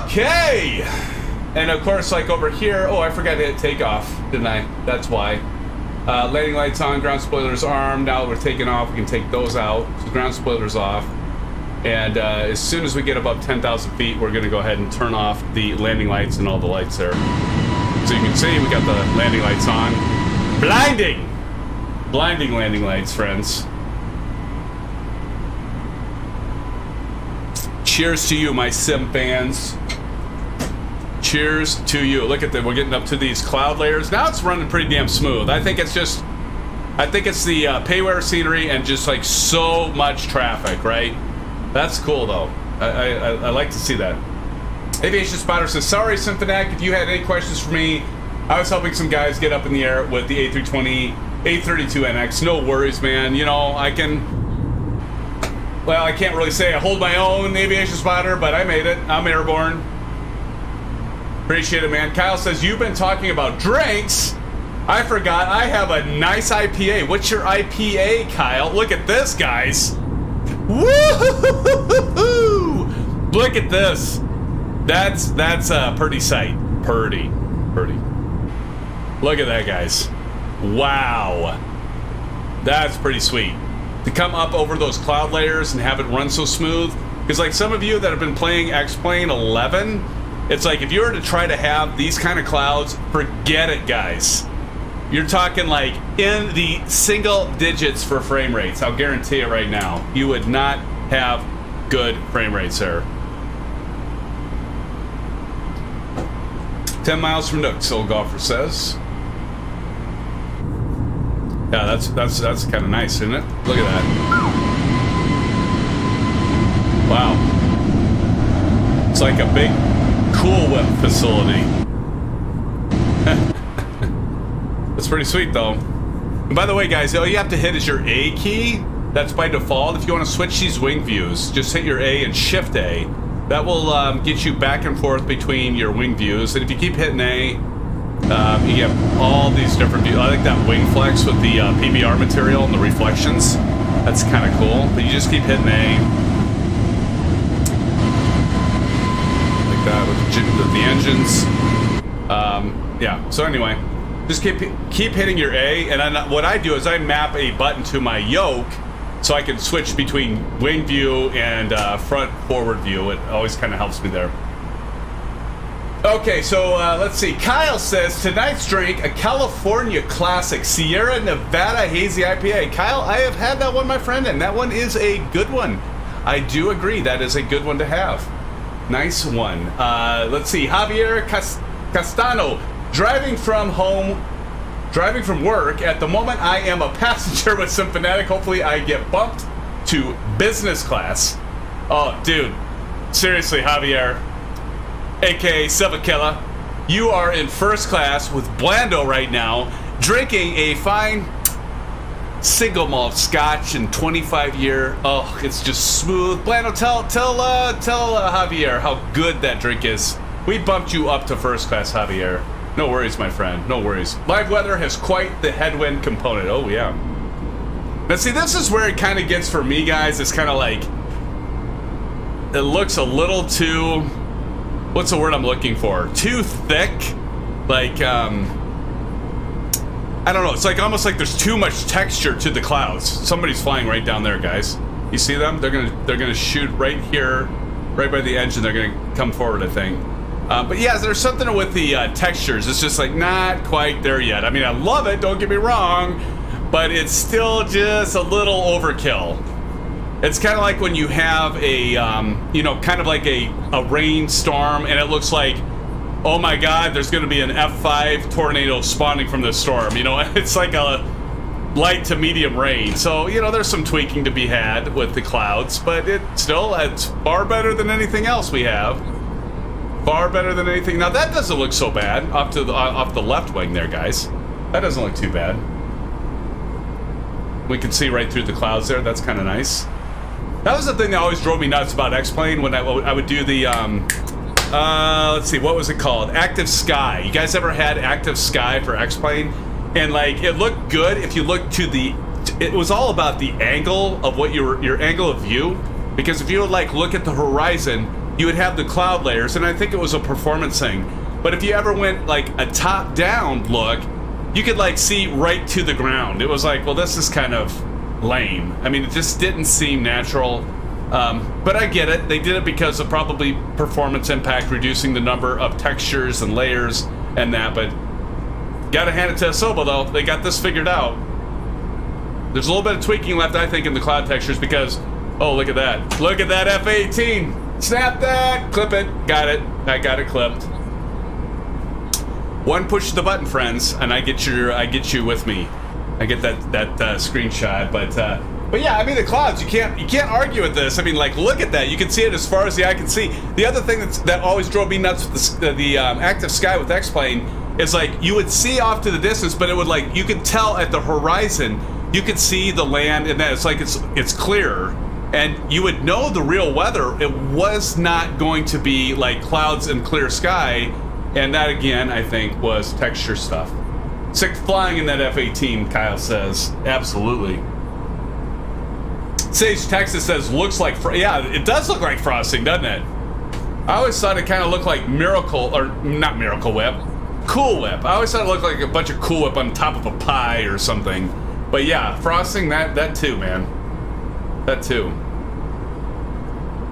Okay! And of course, like over here, oh, I forgot to hit takeoff, didn't I? That's why. Landing lights on, ground spoilers armed. Now that we're taking off, we can take those out. So ground spoilers off. And as soon as we get above 10,000 feet, we're gonna go ahead and turn off the landing lights and all the lights there. So you can see we got the landing lights on. Blinding! Blinding landing lights, friends. Cheers to you, my sim fans. Cheers to you. Look at that. We're getting up to these cloud layers. Now it's running pretty damn smooth. I think it's the Payware scenery and just like so much traffic, right? That's cool though. I like to see that. Aviation Spotter says, sorry, Symphonic, if you had any questions for me, I was helping some guys get up in the air with the A320, A32NX. No worries, man. You know, I can't really say I hold my own, Aviation Spotter, but I made it. I'm airborne. Appreciate it, man. Kyle says, you've been talking about drinks. I forgot, I have a nice IPA. What's your IPA, Kyle? Look at this, guys. Woo-hoo-hoo-hoo-hoo! Look at this. That's a pretty sight. Purdy. Look at that, guys. Wow. That's pretty sweet. To come up over those cloud layers and have it run so smooth. Because like some of you that have been playing X-Plane 11, it's like if you were to try to have these kind of clouds, forget it, guys. You're talking like in the single digits for frame rates. I'll guarantee it right now. You would not have good frame rates there. 10 miles from NOOKS, old golfer says. Yeah, that's kind of nice, isn't it? Look at that. Wow. It's like a big Cool Whip facility. That's pretty sweet, though. And by the way, guys, all you have to hit is your A key. That's by default. If you want to switch these wing views, just hit your A and Shift A. That will get you back and forth between your wing views. And if you keep hitting A, you get all these different views. I like that wing flex with the PBR material and the reflections. That's kind of cool. But you just keep hitting A. Like that with the engines. Yeah, so anyway, just keep hitting your A. And then what I do is I map a button to my yoke, so I can switch between wing view and front forward view. It always kind of helps me there. Okay, so let's see. Kyle says, tonight's drink, a California classic, Sierra Nevada Hazy IPA. Kyle, I have had that one, my friend, and that one is a good one. I do agree, that is a good one to have. Nice one. Let's see. Javier Castano, driving from work. At the moment, I am a passenger with some fanatic. Hopefully, I get bumped to business class. Oh, dude. Seriously, Javier, aka Silvakilla, you are in first class with Blando right now, drinking a fine single malt scotch and 25-year. Oh, it's just smooth. Blando, tell Javier how good that drink is. We bumped you up to first class, Javier. No worries, my friend. No worries. Live weather has quite the headwind component. Oh, yeah. Now, see, this is where it kind of gets for me, guys. It's kind of like, it looks a little too, what's the word I'm looking for? Too thick. Like, I don't know. It's like almost like there's too much texture to the clouds. Somebody's flying right down there, guys. You see them? They're gonna shoot right here, right by the engine. They're gonna come forward, I think. But yeah, there's something with the textures. It's just like not quite there yet. I mean, I love it, don't get me wrong, but it's still just a little overkill. It's kind of like when you have a, you know, kind of like a rainstorm, and it looks like, oh my God, there's going to be an F5 tornado spawning from this storm. You know, it's like a light to medium rain. So, you know, there's some tweaking to be had with the clouds, but it's far better than anything else we have. Far better than anything. Now that doesn't look so bad off the left wing there, guys. That doesn't look too bad. We can see right through the clouds there. That's kind of nice. That was the thing that always drove me nuts about X-Plane when I would do the let's see, what was it called? Active Sky. You guys ever had Active Sky for X-Plane? And like it looked good if you looked to the. It was all about the angle of what your angle of view, because if you would like look at the horizon, you would have the cloud layers, and I think it was a performance thing. But if you ever went like a top-down look, you could like see right to the ground. It was like, well, this is kind of lame. I mean, it just didn't seem natural. But I get it. They did it because of probably performance impact, reducing the number of textures and layers and that. But gotta hand it to Asobo though. They got this figured out. There's a little bit of tweaking left, I think, in the cloud textures because, oh, look at that. Look at that F-18. Snap that, clip it, got it. I got it clipped. One push of the button, friends, and I get you with me. I get that screenshot, but yeah, I mean the clouds. You can't argue with this. I mean, like, look at that. You can see it as far as the eye can see. The other thing that always drove me nuts with the Active Sky with X-Plane is like you would see off to the distance, but it would like you could tell at the horizon. You could see the land, and then it's like it's clearer. And you would know the real weather. It was not going to be like clouds and clear sky. And that, again, I think, was texture stuff. Sick flying in that F-18, Kyle says. absolutely. Sage Texas says, looks like... yeah, it does look like frosting, doesn't it? I always thought it kind of looked like Miracle... or not Miracle Whip. Cool Whip. I always thought it looked like a bunch of Cool Whip on top of a pie or something. But yeah, frosting, that too, man. That too.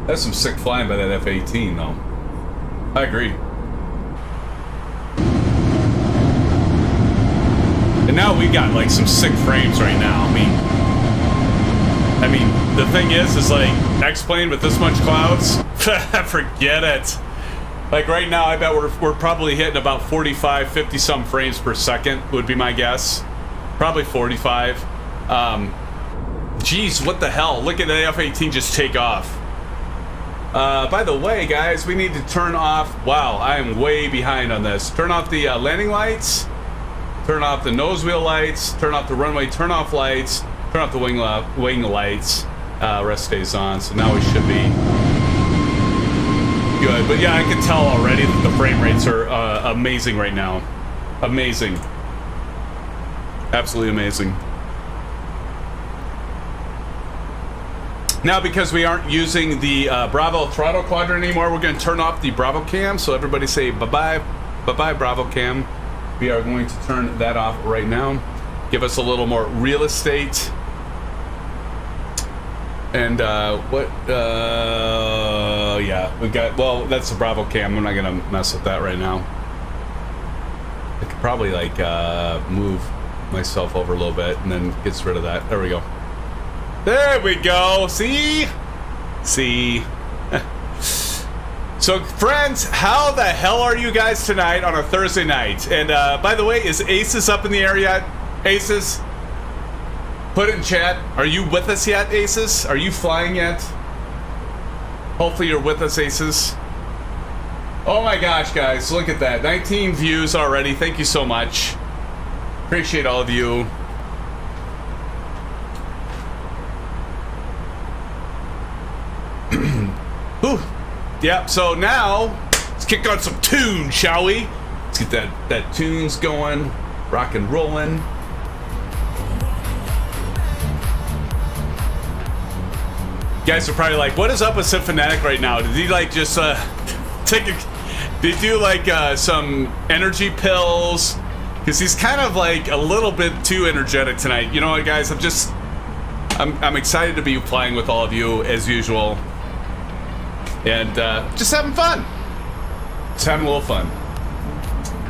That's some sick flying by that F-18, though. I agree. And now we got like some sick frames right now. I mean, the thing is like X-Plane with this much clouds. Forget it. Like right now, I bet we're probably hitting about 45, 50 some frames per second would be my guess. Probably 45. Geez, what the hell? Look at the F-18 just take off. By the way, guys, we need to turn off... wow, I am way behind on this. Turn off the landing lights. turn off the nose wheel lights, turn off the runway turn off lights, turn off the wing lights. Rest stays on, so now we should be good. But yeah, I can tell already that the frame rates are amazing right now. Amazing. Absolutely amazing. Now, because we aren't using the Bravo throttle quadrant anymore, we're going to turn off the Bravo cam. So everybody say bye-bye. Bye-bye, Bravo cam. We are going to turn that off right now. Give us a little more real estate. And yeah, we got, well, that's the Bravo cam. I'm not going to mess with that right now. I could probably like move myself over a little bit and then gets rid of that. There we go. There we go. See? So, friends, how the hell are you guys tonight on a Thursday night? And by the way, is ASUS up in the air yet? ASUS? Put it in chat. Are you with us yet, ASUS? Are you flying yet? Hopefully you're with us, ASUS. Oh my gosh, guys, look at that. 19 views already. Thank you so much. Appreciate all of you. Ooh. Yeah, so now let's kick on some tunes, shall we? Let's get that tunes going, rock and rolling. You guys are probably like, what is up with Symphonic right now? Did he like just take a, did he do like some energy pills? Because he's kind of like a little bit too energetic tonight. You know what, guys? I'm excited to be flying with all of you as usual. And just having fun. Just having a little fun.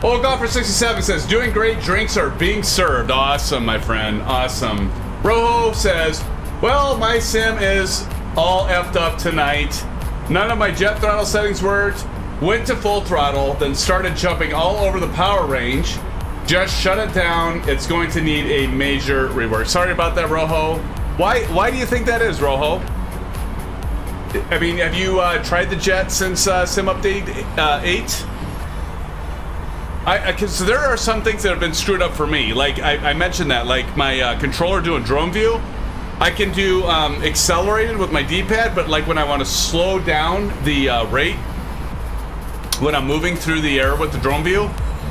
Old Golfer 67 says, doing great, drinks are being served. Awesome, my friend, awesome. Rojo says, well, my sim is all effed up tonight. None of my jet throttle settings worked. Went to full throttle, then started jumping all over the power range. Just shut it down. It's going to need a major rework. Sorry about that, Rojo. Why do you think that is, Rojo? I mean, have you tried the jet since Sim Update 8? Because there are some things that have been screwed up for me. Like, I mentioned that, like my controller doing drone view. I can do accelerated with my D-pad, but like when I want to slow down the rate, when I'm moving through the air with the drone view,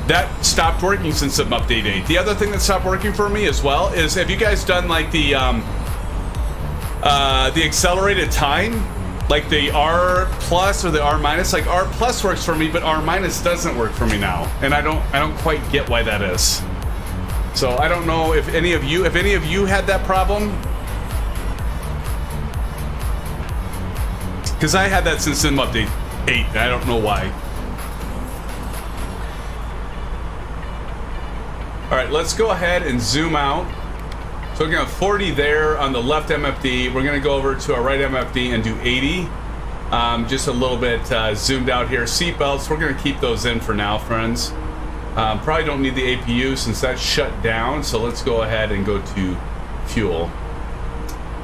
that stopped working since Sim Update 8. The other thing that stopped working for me as well is, have you guys done like the accelerated time? Like the R plus or the R minus? Like R plus works for me, but R minus doesn't work for me now, and I don't quite get why that is. So I don't know if any of you had that problem, because I had that since Sim Update 8. And I don't know why. All right, let's go ahead and zoom out. So we're gonna have 40 there on the left MFD. We're gonna go over to our right MFD and do 80. Just a little bit zoomed out here. Seatbelts, we're gonna keep those in for now, friends. Probably don't need the APU since that's shut down. So let's go ahead and go to fuel.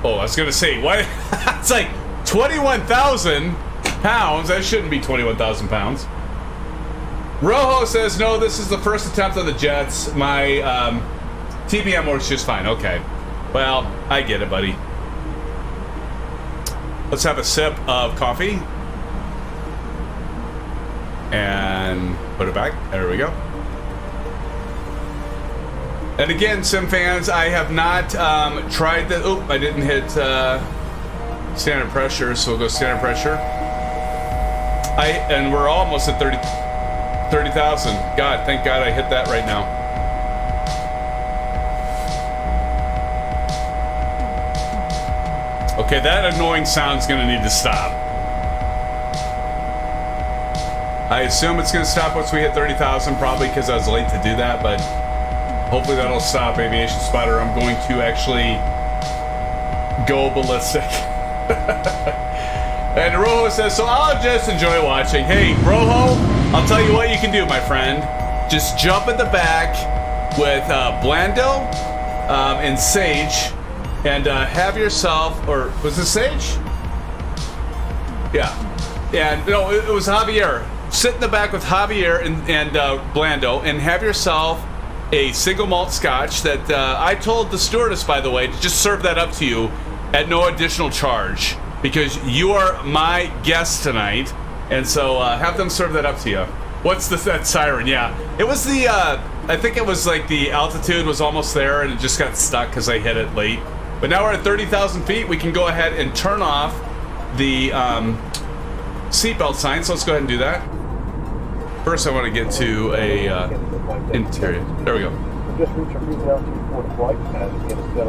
Oh, I was gonna say, what? It's like 21,000 pounds. That shouldn't be 21,000 pounds. Rojo says, no, this is the first attempt on the jets. My TBM works just fine. Okay. Well, I get it, buddy. Let's have a sip of coffee. And put it back. There we go. And again, SimFans, I have not tried the... Oh, I didn't hit standard pressure, so we'll go standard pressure. And we're almost at 30,000. God, thank God I hit that right now. Okay, that annoying sound's gonna need to stop. I assume it's gonna stop once we hit 30,000, probably because I was late to do that, but hopefully that'll stop, Aviation Spotter. I'm going to actually go ballistic. And Rojo says, so I'll just enjoy watching. Hey, Rojo, I'll tell you what you can do, my friend. Just jump in the back with Blando and Sage, and have yourself, or was it Sage? Yeah. And no, it was Javier. Sit in the back with Javier and Blando, and have yourself a single malt scotch that I told the stewardess, by the way, to just serve that up to you at no additional charge because you are my guest tonight, and so have them serve that up to you. What's that siren? Yeah, it was the I think it was like the altitude was almost there and it just got stuck because I hit it late. But now we're at 30,000 feet. We can go ahead and turn off the seatbelt sign. So let's go ahead and do that. First, I want to get to a interior. There we go.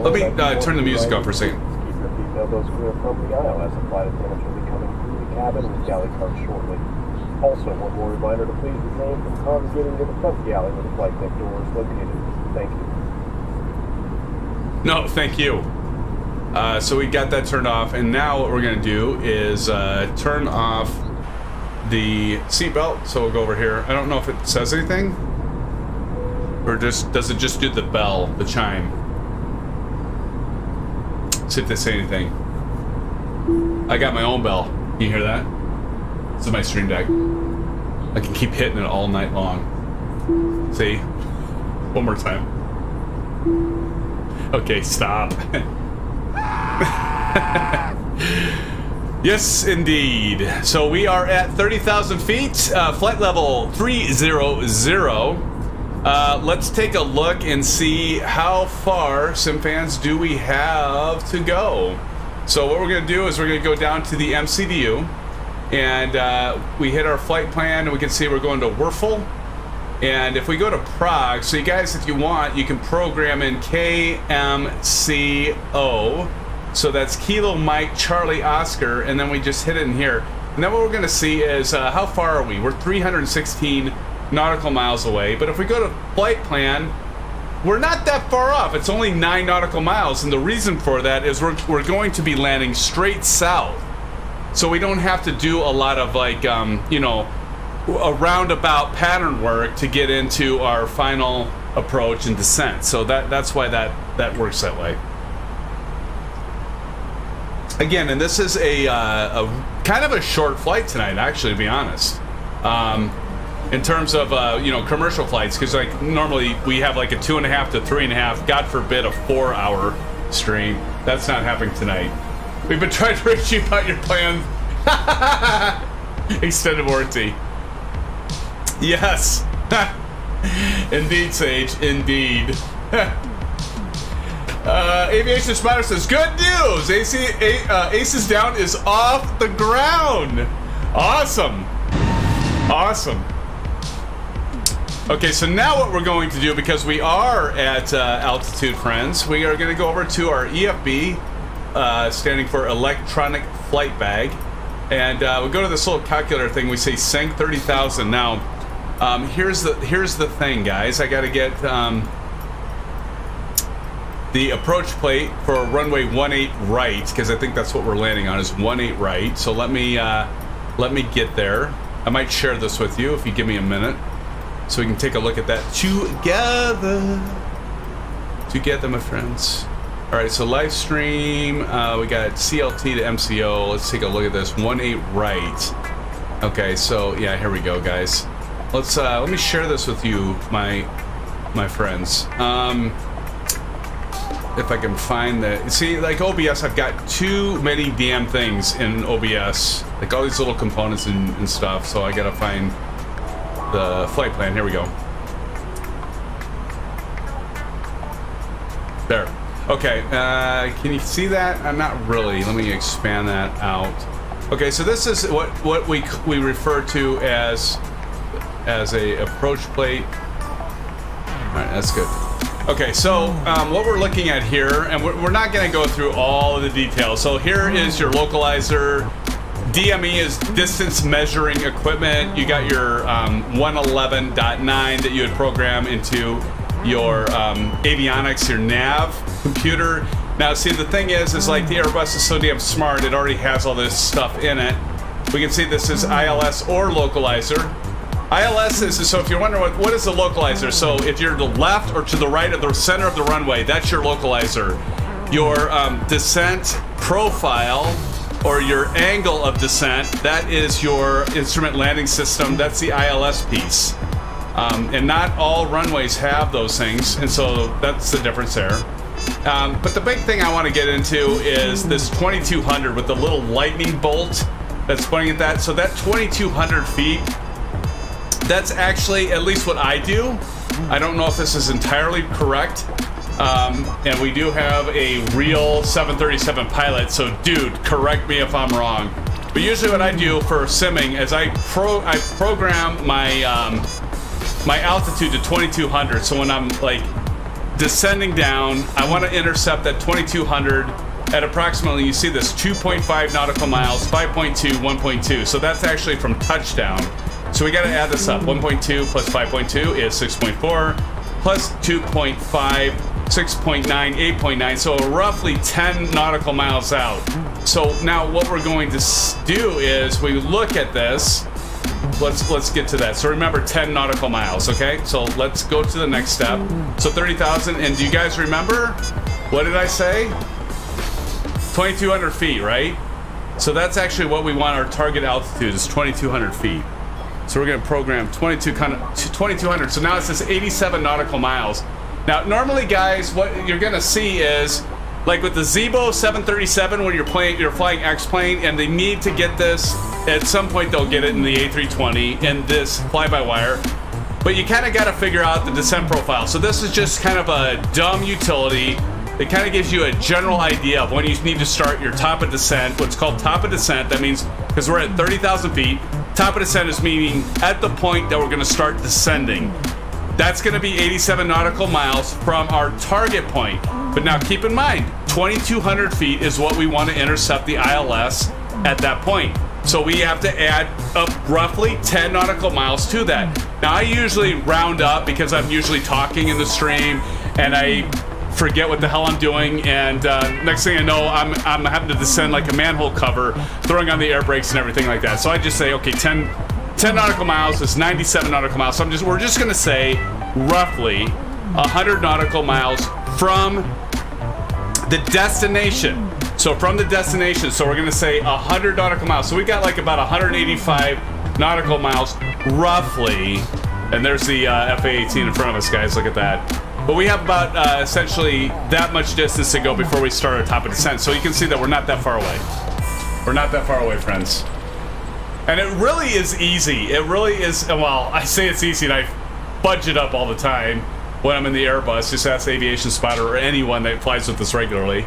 Let me turn the music off for a second. Keep your feet elbows clear from the aisle as the flight attendants will be coming through the cabin with galley cars shortly. Also, one more reminder to please refrain from congregating to the front galley where the flight deck door is located. Thank you. No, thank you. So we got that turned off, and now what we're going to do is turn off the seatbelt. So we'll go over here. I don't know if it says anything, or just does it just do the bell, the chime? See if they say anything. I got my own bell. Can you hear that? This is my stream deck. I can keep hitting it all night long. See? One more time. Okay, stop. Yes, indeed. So we are at 30,000 feet, flight level 300. Let's take a look and see how far, SimFans, do we have to go. So what we're going to do is we're going to go down to the MCDU, and we hit our flight plan, and we can see we're going to WURFL. And if we go to Prague, so you guys, if you want, you can program in KMCO. So that's Kilo Mike Charlie Oscar, and then we just hit it in here. And then what we're going to see is how far are we? We're 316 nautical miles away. But if we go to flight plan, we're not that far off. It's only 9 nautical miles, and the reason for that is we're going to be landing straight south. So we don't have to do a lot of like, you know, a roundabout pattern work to get into our final approach and descent. So that's why that works that way. Again, and this is a kind of a short flight tonight, actually, to be honest. In terms of you know, commercial flights, because like normally we have like a 2.5 to 3.5, God forbid, a 4-hour stream. That's not happening tonight. We've been trying to reach you about your plans. Extended warranty. Yes. Indeed, Sage. Indeed. Aviation Spider says, good news! Aces Down is off the ground. Awesome. Awesome. Okay, so now what we're going to do, because we are at altitude, friends, we are going to go over to our EFB, standing for Electronic Flight Bag, and we go to this little calculator thing. We say Sank 30,000. Now, here's the thing, guys. I got to get the approach plate for runway 18 right, because I think that's what we're landing on, is 18 right. So let me get there. I might share this with you if you give me a minute, so we can take a look at that together, my friends. All right, so live stream, we got CLT to MCO. Let's take a look at this. 18 right. Okay, so yeah, here we go, guys. Let's let me share this with you, my friends. If I can find the, see, like OBS, I've got too many damn things in OBS, like all these little components and stuff. So I gotta find the flight plan. Here we go. There. Okay. Can you see that? Not really. Let me expand that out. Okay. So this is what we refer to as a approach plate. All right. That's good. Okay, so what we're looking at here, and we're not going to go through all of the details. So here is your localizer. DME is distance measuring equipment. You got your 111.9 that you would program into your avionics, your nav computer. Now, see, the thing is like the Airbus is so damn smart, it already has all this stuff in it. We can see this is ILS or localizer. ILS is, so if you're wondering what is the localizer, so if you're to the left or to the right of the center of the runway, that's your localizer. Your descent profile, or your angle of descent, that is your instrument landing system. That's the ILS piece. And not all runways have those things, and so that's the difference there. But the big thing I want to get into is this 2200 with the little lightning bolt that's pointing at that. So that 2200 feet, that's actually at least what I do. I don't know if this is entirely correct. And we do have a real 737 pilot, so dude, correct me if I'm wrong. But usually what I do for simming is I program my my altitude to 2200. So when I'm like descending down, I want to intercept that 2200 at approximately, you see this 2.5 nautical miles, 5.2, 1.2. So that's actually from touchdown. So we got to add this up. 1.2 plus 5.2 is 6.4 plus 2.5, 6.9, 8.9. So roughly 10 nautical miles out. So now what we're going to do is we look at this. Let's get to that. So remember 10 nautical miles, okay? So let's go to the next step. So 30,000, and do you guys remember? What did I say? 2,200 feet, right? So that's actually what we want. Our target altitude is 2,200 feet. So we're gonna program 2,200. So now it says 87 nautical miles. Now, normally guys, what you're gonna see is, like with the Zibo 737, when you're flying X-plane, and they need to get this, at some point they'll get it in the A320 in this fly-by-wire, but you kind of got to figure out the descent profile. So this is just kind of a dumb utility. It kind of gives you a general idea of when you need to start your top of descent, what's called top of descent. That means, because we're at 30,000 feet, top of descent is meaning at the point that we're going to start descending. That's going to be 87 nautical miles from our target point. But now keep in mind, 2,200 feet is what we want to intercept the ILS at that point. So we have to add up roughly 10 nautical miles to that. Now I usually round up because I'm usually talking in the stream and I forget what the hell I'm doing, and next thing I know, I'm having to descend like a manhole cover, throwing on the air brakes and everything like that. So I just say, okay, 10 nautical miles is 97 nautical miles. So we're just gonna say roughly 100 nautical miles from the destination. So from the destination, so we're gonna say 100 nautical miles. So we got like about 185 nautical miles roughly. And there's the FA-18 in front of us, guys, look at that. But we have about essentially that much distance to go before we start our top of descent. So you can see that we're not that far away. We're not that far away, friends. And it really is easy. It really is, well, I say it's easy and I fudge it up all the time when I'm in the Airbus. Just ask Aviation Spotter or anyone that flies with us regularly.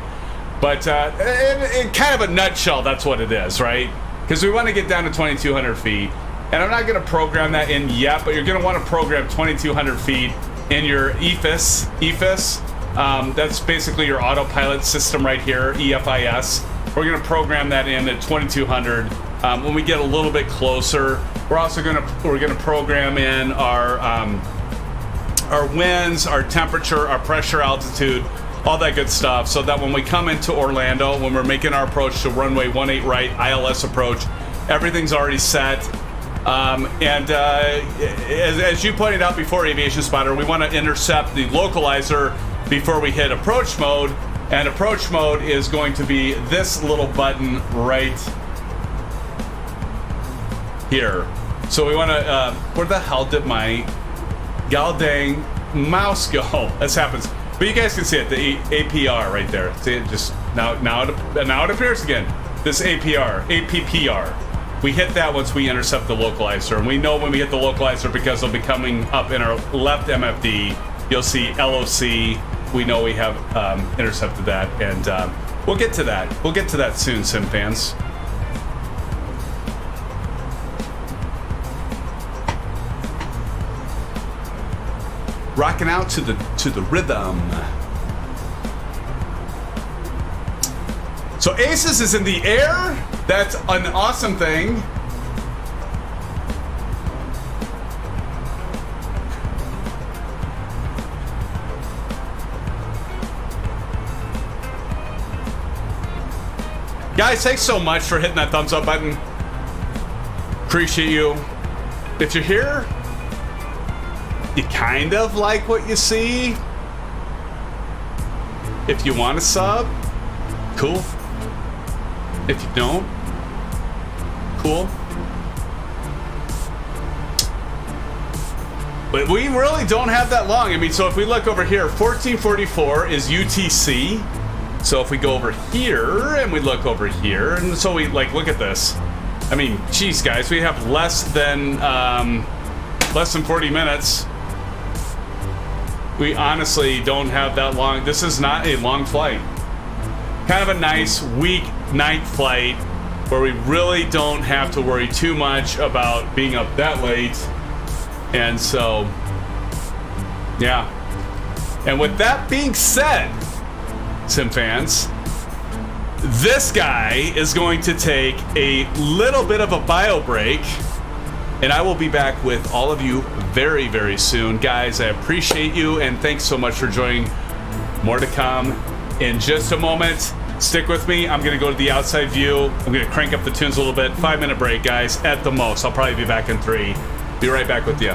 But in kind of a nutshell, that's what it is, right? Because we want to get down to 2,200 feet. And I'm not going to program that in yet, but you're going to want to program 2,200 feet in your EFIS. That's basically your autopilot system right here, EFIS. We're going to program that in at 2,200. When we get a little bit closer, we're also going to program in our winds, our temperature, our pressure, altitude, all that good stuff, so that when we come into Orlando, when we're making our approach to runway 18 right, ILS approach, everything's already set. As you pointed out before, Aviation Spotter, we want to intercept the localizer before we hit approach mode, and approach mode is going to be this little button right here. So we want to, where the hell did my goddamn mouse go? This happens. But you guys can see it, the APR right there. See it just, now it appears again. This APPR. We hit that once we intercept the localizer. And we know when we hit the localizer because it'll be coming up in our left MFD. You'll see LOC. We know we have intercepted that. And we'll get to that. We'll get to that soon, SimFans. Rocking out to the rhythm. So ASUS is in the air. That's an awesome thing. Guys, thanks so much for hitting that thumbs up button. Appreciate you. If you're here, you kind of like what you see. If you want to sub, cool. If you don't, cool. But we really don't have that long. I mean, so if we look over here, 1444 is UTC. So if we go over here and we look over here, and so we like look at this. I mean, geez, guys, we have less than 40 minutes. We honestly don't have that long. This is not a long flight. Kind of a nice weeknight flight where we really don't have to worry too much about being up that late. And so, yeah. And with that being said, SimFans, this guy is going to take a little bit of a bio break, and I will be back with all of you very, very soon. Guys, I appreciate you, and thanks so much for joining. More to come in just a moment. Stick with me. I'm going to go to the outside view. I'm going to crank up the tunes a little bit. 5-minute break, guys, at the most. I'll probably be back in 3. Be right back with you.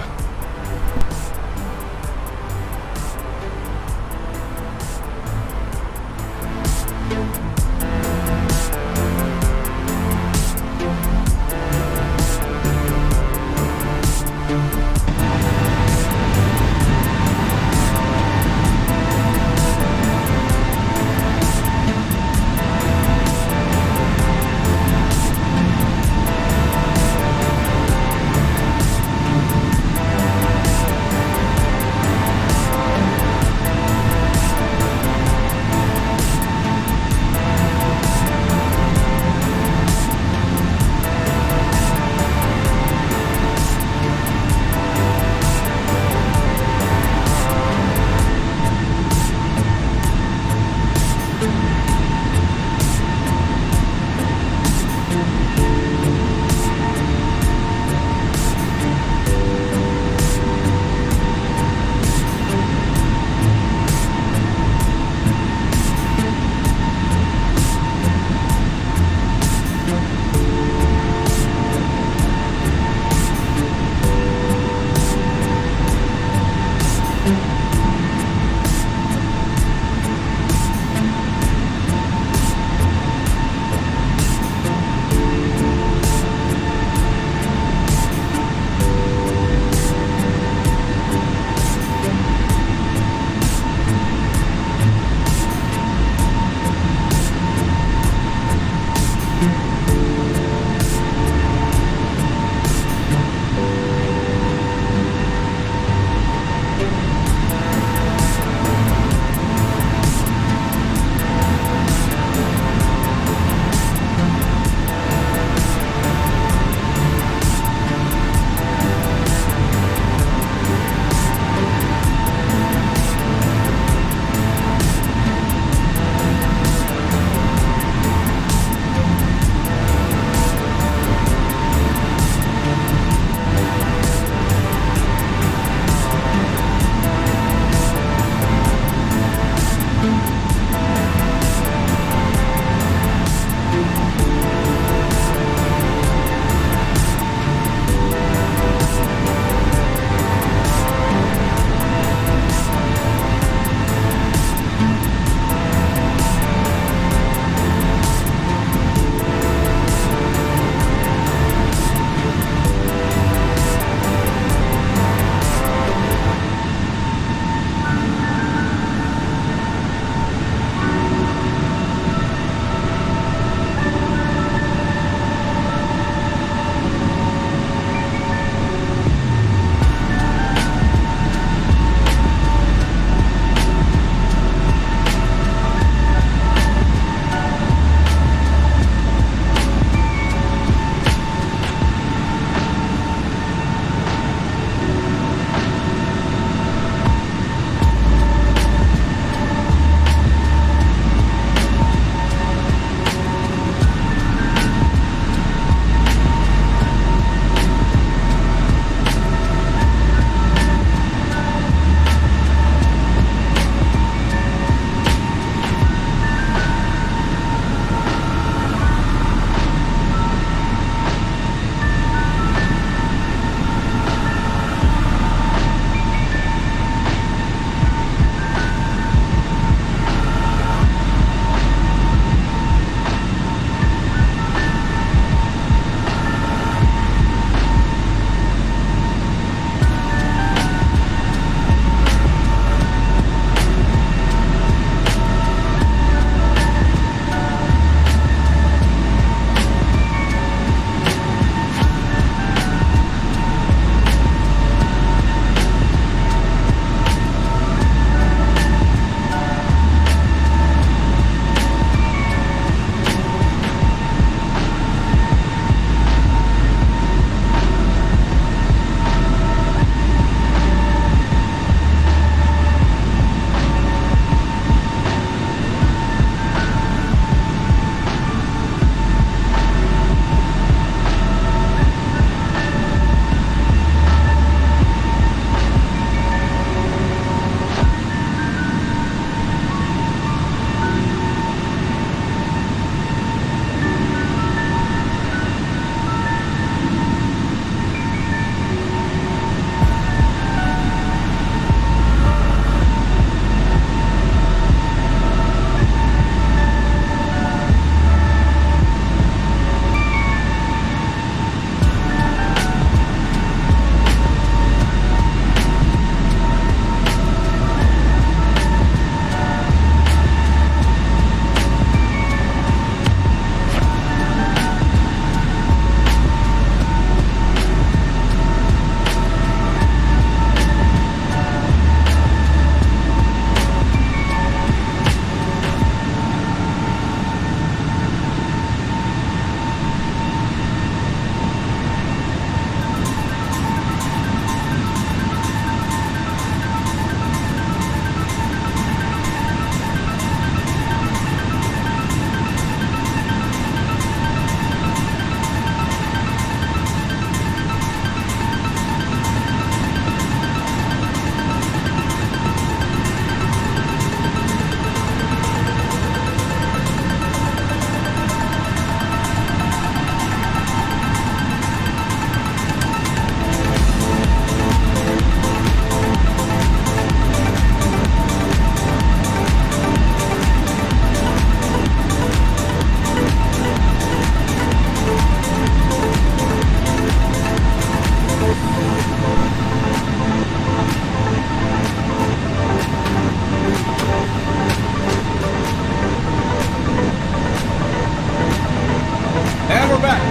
And we're back.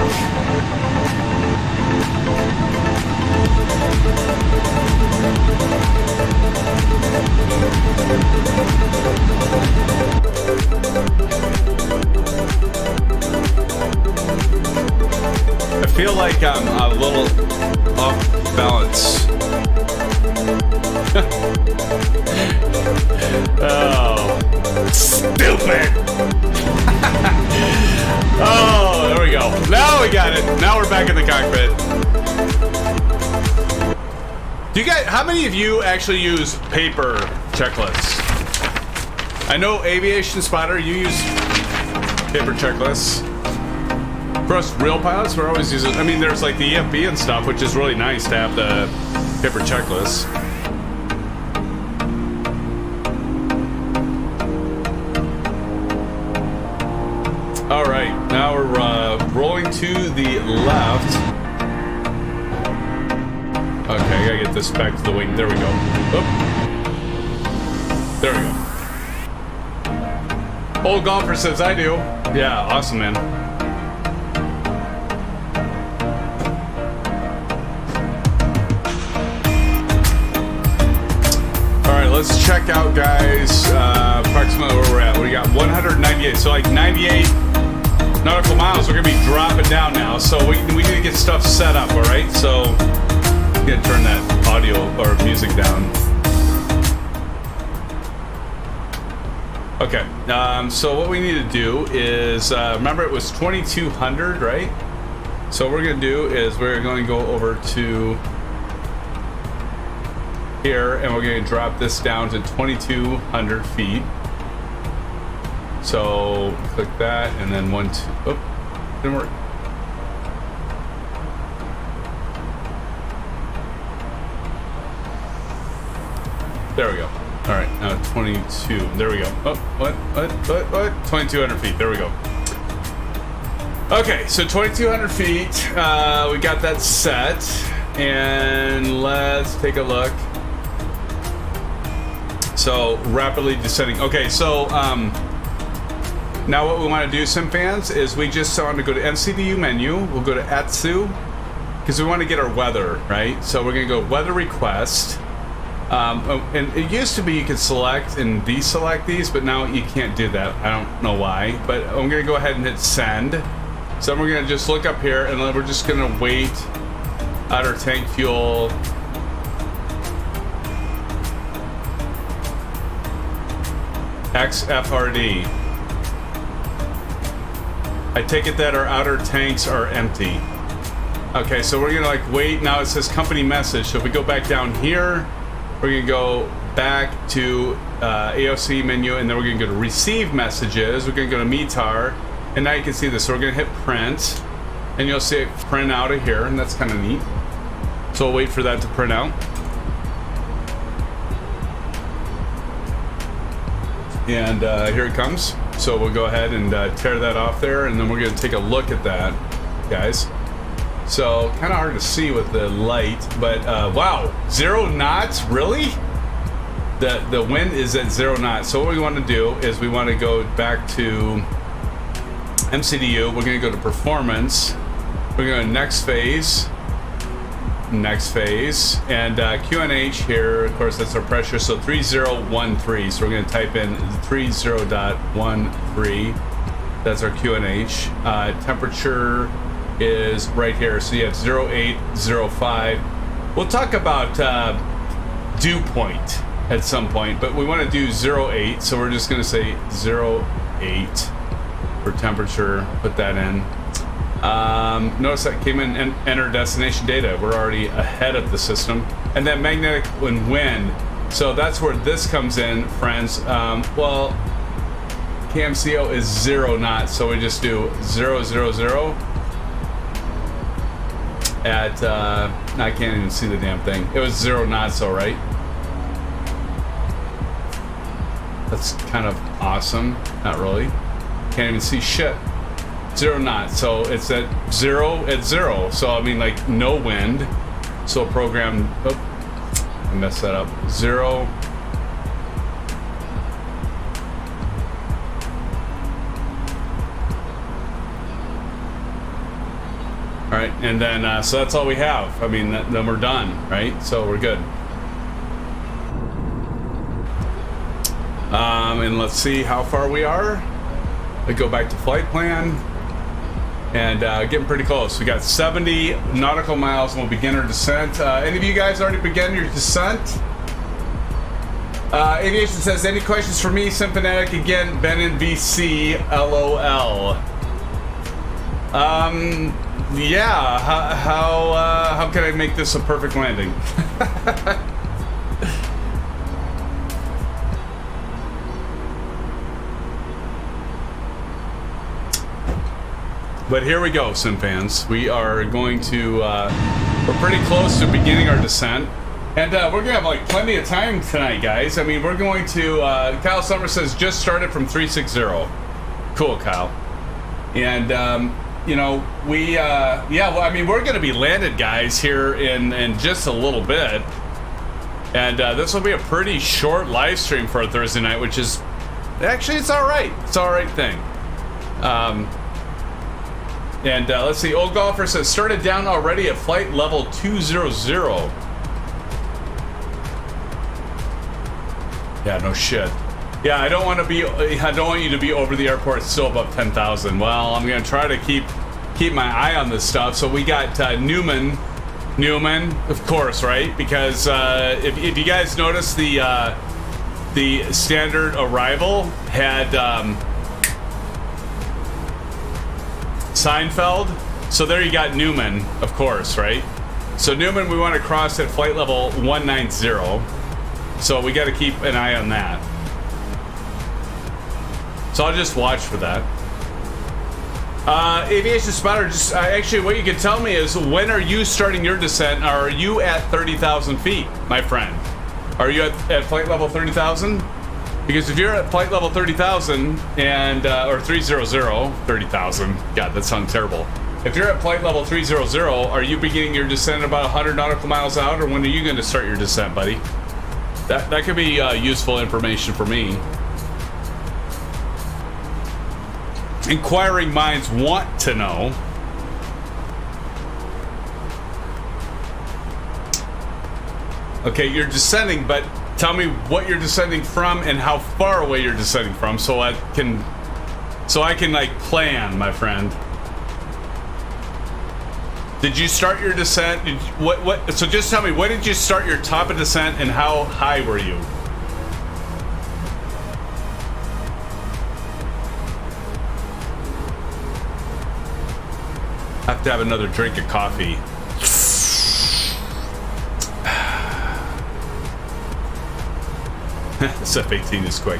I feel like I'm a little off balance. Oh, stupid. Oh, there we go. Now we got it. Now we're back in the cockpit. Do you guys, how many of you actually use paper checklists? I know Aviation Spotter, you use paper checklists. For us real pilots, we're always using, I mean, there's like the EFB and stuff, which is really nice to have the paper checklists. All right, now we're rolling to the left. Okay, I gotta get this back to the wing. There we go. Oop. There we go. Old golfer says I do. Yeah, awesome, man. All right, let's check out, guys, approximately where we're at. We got 198, so like 98 nautical miles. We're gonna be dropping down now, so we need to get stuff set up. All right, so I'm gonna turn that audio or music down. Okay, so what we need to do is remember it was 2200, right? So what we're gonna do is we're going to go over to here, and we're going to drop this down to 2200 feet. So click that, and then oh, didn't work. There we go. All right, now 22. There we go. Oh, what? 2200 feet. There we go. Okay, so 2200 feet. We got that set, and let's take a look. So rapidly descending. Okay, so now what we want to do, SimFans, is we just want to go to MCDU menu. We'll go to ETSU because we want to get our weather, right? So we're going to go weather request. And it used to be you could select and deselect these, but now you can't do that. I don't know why, but I'm going to go ahead and hit send. So we're going to just look up here, and then we're just going to wait outer tank fuel. XFRD. I take it that our outer tanks are empty. Okay, so we're gonna like wait. Now it says company message. So if we go back down here, we're gonna go back to AOC menu, and then we're gonna go to receive messages. We're gonna go to METAR, and now you can see this. So we're gonna hit print, and you'll see it print out of here, and that's kind of neat. So we'll wait for that to print out. And here it comes. So we'll go ahead and tear that off there, and then we're going to take a look at that, guys. So kind of hard to see with the light, but wow, 0 knots, really? The wind is at 0 knots. So what we want to do is we want to go back to MCDU. We're going to go to performance. We're going to next phase. Next phase, and QNH here, of course, that's our pressure, so 3013. So we're going to type in 30.13. That's our QNH. Temperature is right here, so you have 0805. We'll talk about dew point at some point, but we want to do 08, so we're just going to say 08 for temperature. Put that in. Notice that came in and enter destination data. We're already ahead of the system. And then magnetic and wind. So that's where this comes in, friends. Well, KMCO is 0 knots, so we just do 000 at, I can't even see the damn thing. It was 0 knots, all right. That's kind of awesome. Not really. Can't even see shit. 0 knots, so it's at 0 at 0. So I mean, like no wind. So program, oh, I messed that up. 0. All right, and then so that's all we have. I mean, then we're done, right? So we're good. And let's see how far we are. We go back to flight plan, and getting pretty close. We got 70 nautical miles, and we'll begin our descent. Any of you guys already begun your descent? Aviation says, any questions for me? Symphonetic again, Ben in VC, LOL. Yeah, how can I make this a perfect landing? But here we go, SimFans. We are going to, we're pretty close to beginning our descent. And we're gonna have like plenty of time tonight, guys. I mean, we're going to, Kyle Summer says, just started from 360. Cool, Kyle. And, you know, we, yeah, well, I mean, we're gonna be landed, guys, here in just a little bit. And this will be a pretty short live stream for a Thursday night, which is, actually, it's all right. It's all right thing. And let's see, Old Golfer says, started down already at flight level 200. Yeah, no shit. Yeah, I don't want you to be over the airport still above 10,000. Well, I'm gonna try to keep my eye on this stuff. So we got Newman, of course, right? Because if you guys notice, the standard arrival had Seinfeld. So there you got Newman, of course, right? So Newman, we want to cross at flight level 190. So we got to keep an eye on that. So I'll just watch for that. Aviation Spotter, just actually what you can tell me is, when are you starting your descent? Are you at 30,000 feet, my friend? Are you at flight level 30,000? Because if you're at flight level 30,000 and, or 30,000, God, that sounds terrible. If you're at flight level 300, are you beginning your descent about 100 nautical miles out, or when are you going to start your descent, buddy? That could be useful information for me. Inquiring minds want to know. Okay, you're descending, but tell me what you're descending from and how far away you're descending from, so I can like plan, my friend. Did you start your descent? So just tell me, when did you start your top of descent and how high were you? I have to have another drink of coffee. This F-18 is quick.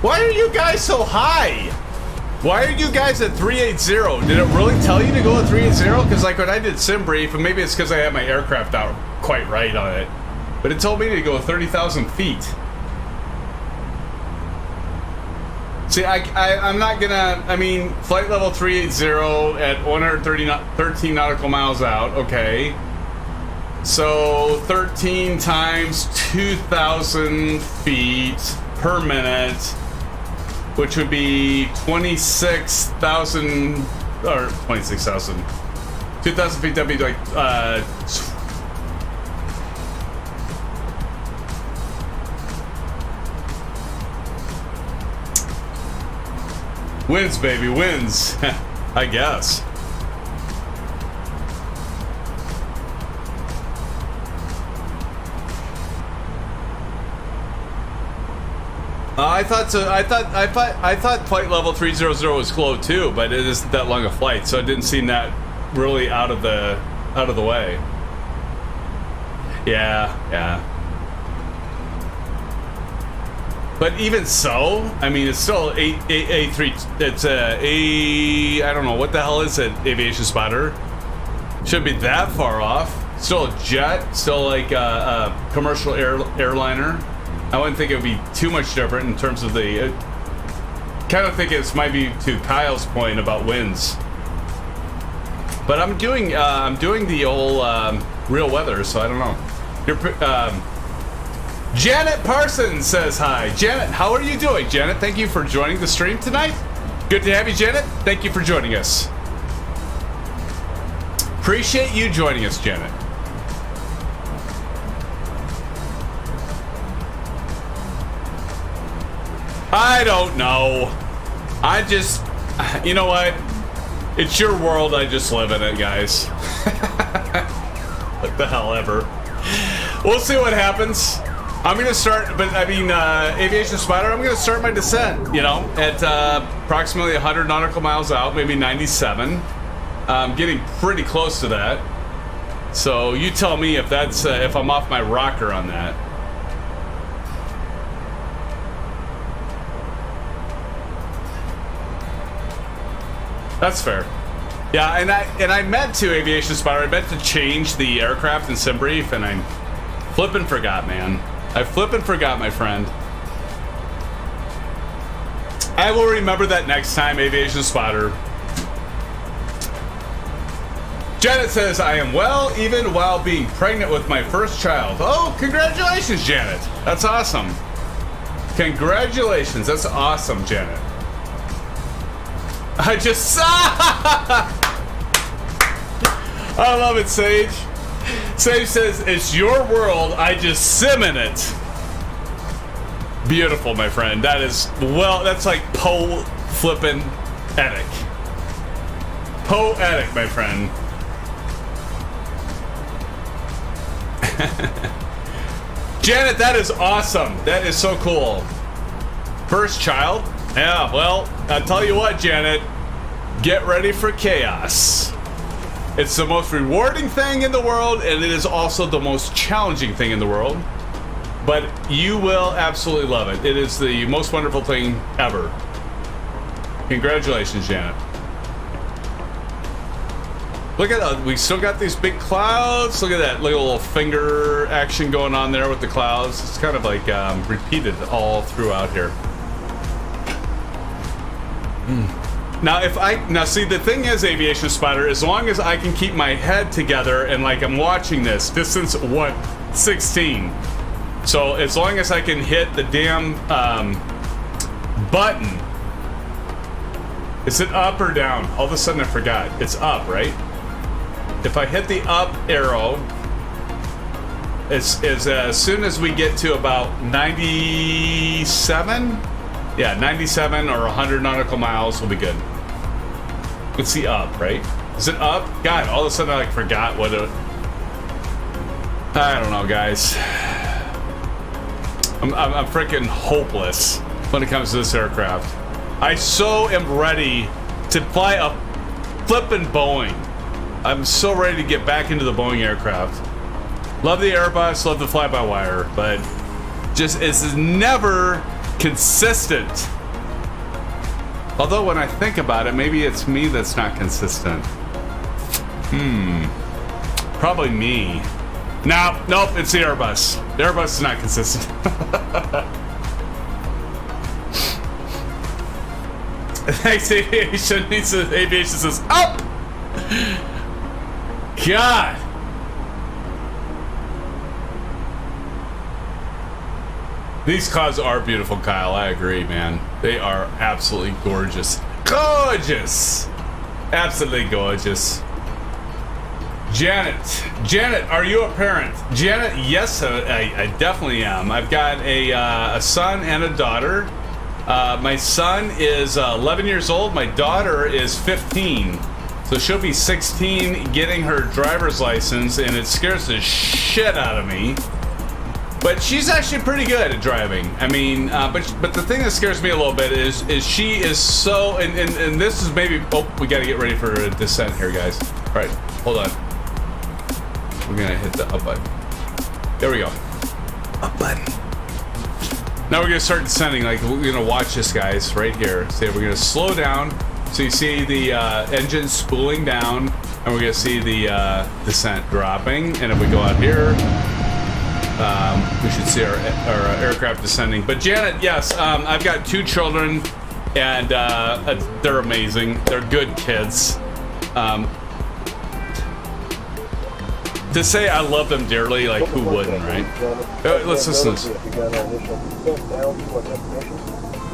Why are you guys so high? Why are you guys at 380? Did it really tell you to go at 380? Because like when I did SimBrief, and maybe it's because I had my aircraft out quite right on it, but it told me to go 30,000 feet. See, I'm not gonna, I mean, flight level 380 at 113 nautical miles out, okay. So 13 times 2,000 feet per minute, which would be 26,000, or 26,000. 2,000 feet, that'd be like, wins, baby, wins. I guess. I thought so. I thought flight level 300 was low too, but it isn't that long a flight, so it didn't seem that really out of the way. Yeah. But even so, I mean, it's still A3. It's I don't know what the hell is it. Aviation Spotter should be that far off. Still a jet. Still like a commercial airliner. I wouldn't think it would be too much different in terms of the. Kind of think it might be to Kyle's point about winds. But I'm doing the old real weather, so I don't know. Janet Parsons says hi. Janet, how are you doing? Janet, thank you for joining the stream tonight. Good to have you, Janet. Thank you for joining us. Appreciate you joining us, Janet. I don't know. I just, you know what? It's your world. I just live in it, guys. What the hell ever. We'll see what happens. I'm going to start, but I mean, Aviation Spider, I'm going to start my descent, you know, at approximately 100 nautical miles out, maybe 97. I'm getting pretty close to that. So you tell me if that's, if I'm off my rocker on that. That's fair. Yeah, and I meant to, Aviation Spider, I meant to change the aircraft in SimBrief, and I flippin' forgot, man. I flippin' forgot, my friend. I will remember that next time, Aviation Spotter. Janet says, I am well, even while being pregnant with my first child. Oh, congratulations, Janet. That's awesome. Congratulations. That's awesome, Janet. I just saw. I love it, Sage. Sage says, it's your world, I just sim in it. Beautiful, my friend. That is, well, that's like flippin' etic. Poetic, my friend. Janet, that is awesome. That is so cool. First child? Yeah, well, I'll tell you what, Janet. Get ready for chaos. It's the most rewarding thing in the world, and it is also the most challenging thing in the world. But you will absolutely love it. It is the most wonderful thing ever. Congratulations, Janet. Look at that. We still got these big clouds. Look at that little finger action going on there with the clouds. It's kind of like repeated all throughout here. Now see, the thing is, Aviation Spider, as long as I can keep my head together and like I'm watching this, distance what, 16. So as long as I can hit the damn button. Is it up or down? All of a sudden I forgot. It's up, right? If I hit the up arrow, as soon as we get to about 97, yeah, 97 or 100 nautical miles will be good. Let's see, up, right? Is it up? God, all of a sudden I like forgot what it. I don't know, guys. I'm freaking hopeless when it comes to this aircraft. I so am ready to fly a flippin' Boeing. I'm so ready to get back into the Boeing aircraft. Love the Airbus, love the fly-by-wire, but just it's never consistent. Although when I think about it, maybe it's me that's not consistent. Probably me. Nope, it's the Airbus. The Airbus is not consistent. Thanks, Aviation. Aviation says, up! God! These clouds are beautiful, Kyle. I agree, man. They are absolutely gorgeous. Gorgeous! Absolutely gorgeous. Janet, are you a parent? Janet, yes, I definitely am. I've got a son and a daughter. My son is 11 years old. My daughter is 15. So she'll be 16 getting her driver's license, and it scares the shit out of me. But she's actually pretty good at driving. I mean, but the thing that scares me a little bit is she is so, and this is maybe, oh, we got to get ready for a descent here, guys. All right, hold on. We're gonna hit the up button. There we go. Up button. Now we're gonna start descending. Like, we're gonna watch this, guys, right here. So we're gonna slow down. So you see the engine spooling down, and we're gonna see the descent dropping. And if we go out here, we should see our aircraft descending. But Janet, yes, I've got 2 children, and they're amazing. They're good kids. To say I love them dearly, like who wouldn't, right? Let's listen to this.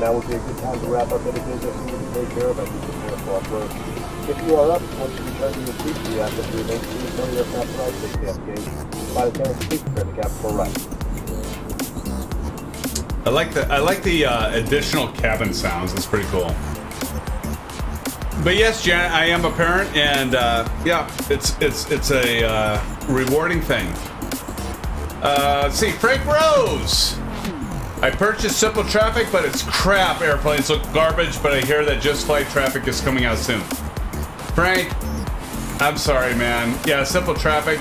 Now would be a good time to wrap up any business you need to take care of as you prepare for off-road. If you are up, once you return to your seat, you have to remain seated until your aircraft right safety engaged. Flight attendants, please prepare the cabin for right. I like the additional cabin sounds. It's pretty cool. But yes, Janet, I am a parent, and yeah, it's a rewarding thing. Let's see, Frank Rose. I purchased Simple Traffic, but it's crap. Airplanes look garbage, but I hear that Just Flight Traffic is coming out soon. Frank, I'm sorry, man. Yeah, Simple Traffic.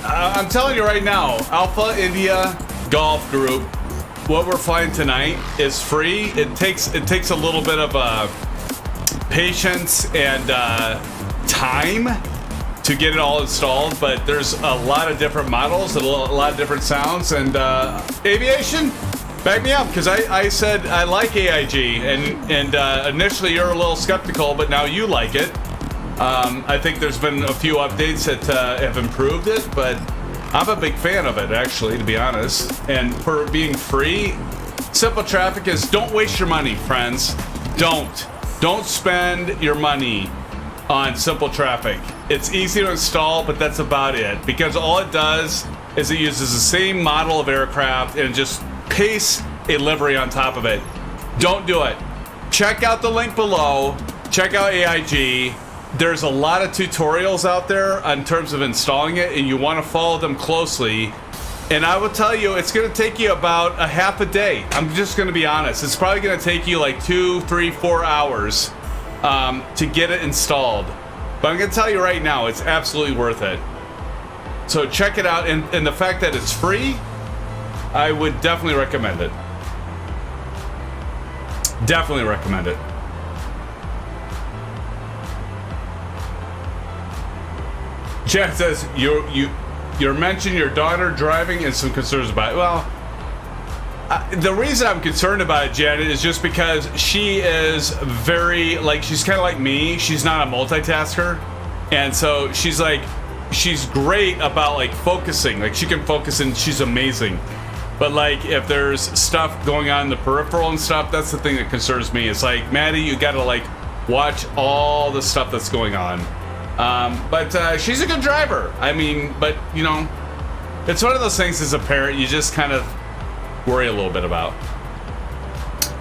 I'm telling you right now, Alpha India Golf Group. What we're flying tonight is free. It takes a little bit of patience and time to get it all installed, but there's a lot of different models and a lot of different sounds. And aviation, back me up, because I said I like AIG, and initially you're a little skeptical, but now you like it. I think there's been a few updates that have improved it, but I'm a big fan of it, actually, to be honest. And for being free, Simple Traffic is, don't waste your money, friends. Don't spend your money on Simple Traffic. It's easy to install, but that's about it. Because all it does is it uses the same model of aircraft and just pastes a livery on top of it. Don't do it. Check out the link below. Check out AIG. There's a lot of tutorials out there in terms of installing it, and you want to follow them closely. And I will tell you, it's going to take you about a half a day. I'm just going to be honest. It's probably going to take you like 2, 3, 4 hours to get it installed. But I'm going to tell you right now, it's absolutely worth it. So check it out. And the fact that it's free, I would definitely recommend it. Definitely recommend it. Chad says you're mentioning your daughter driving and some concerns about it. Well, the reason I'm concerned about it, Janet, is just because she is very, like, she's kind of like me. She's not a multitasker, and so she's great about like focusing. Like, she can focus and she's amazing. But like, if there's stuff going on in the peripheral and stuff, that's the thing that concerns me. It's like, Maddie, you gotta like watch all the stuff that's going on. But she's a good driver. I mean, but you know, it's one of those things as a parent you just kind of worry a little bit about.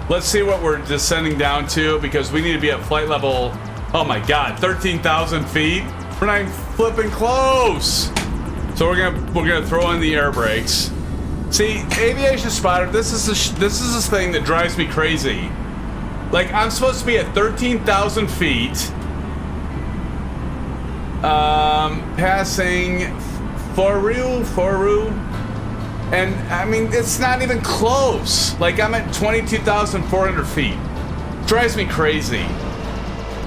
Let's see what we're descending down to, because we need to be at flight level, oh my god, 13,000 feet. We're not even flipping close. So we're gonna throw in the air brakes. See, Aviation Spotter, this is a thing that drives me crazy. Like, I'm supposed to be at 13,000 feet. Passing Foru, and I mean, it's not even close. Like, I'm at 22,400 feet. Drives me crazy.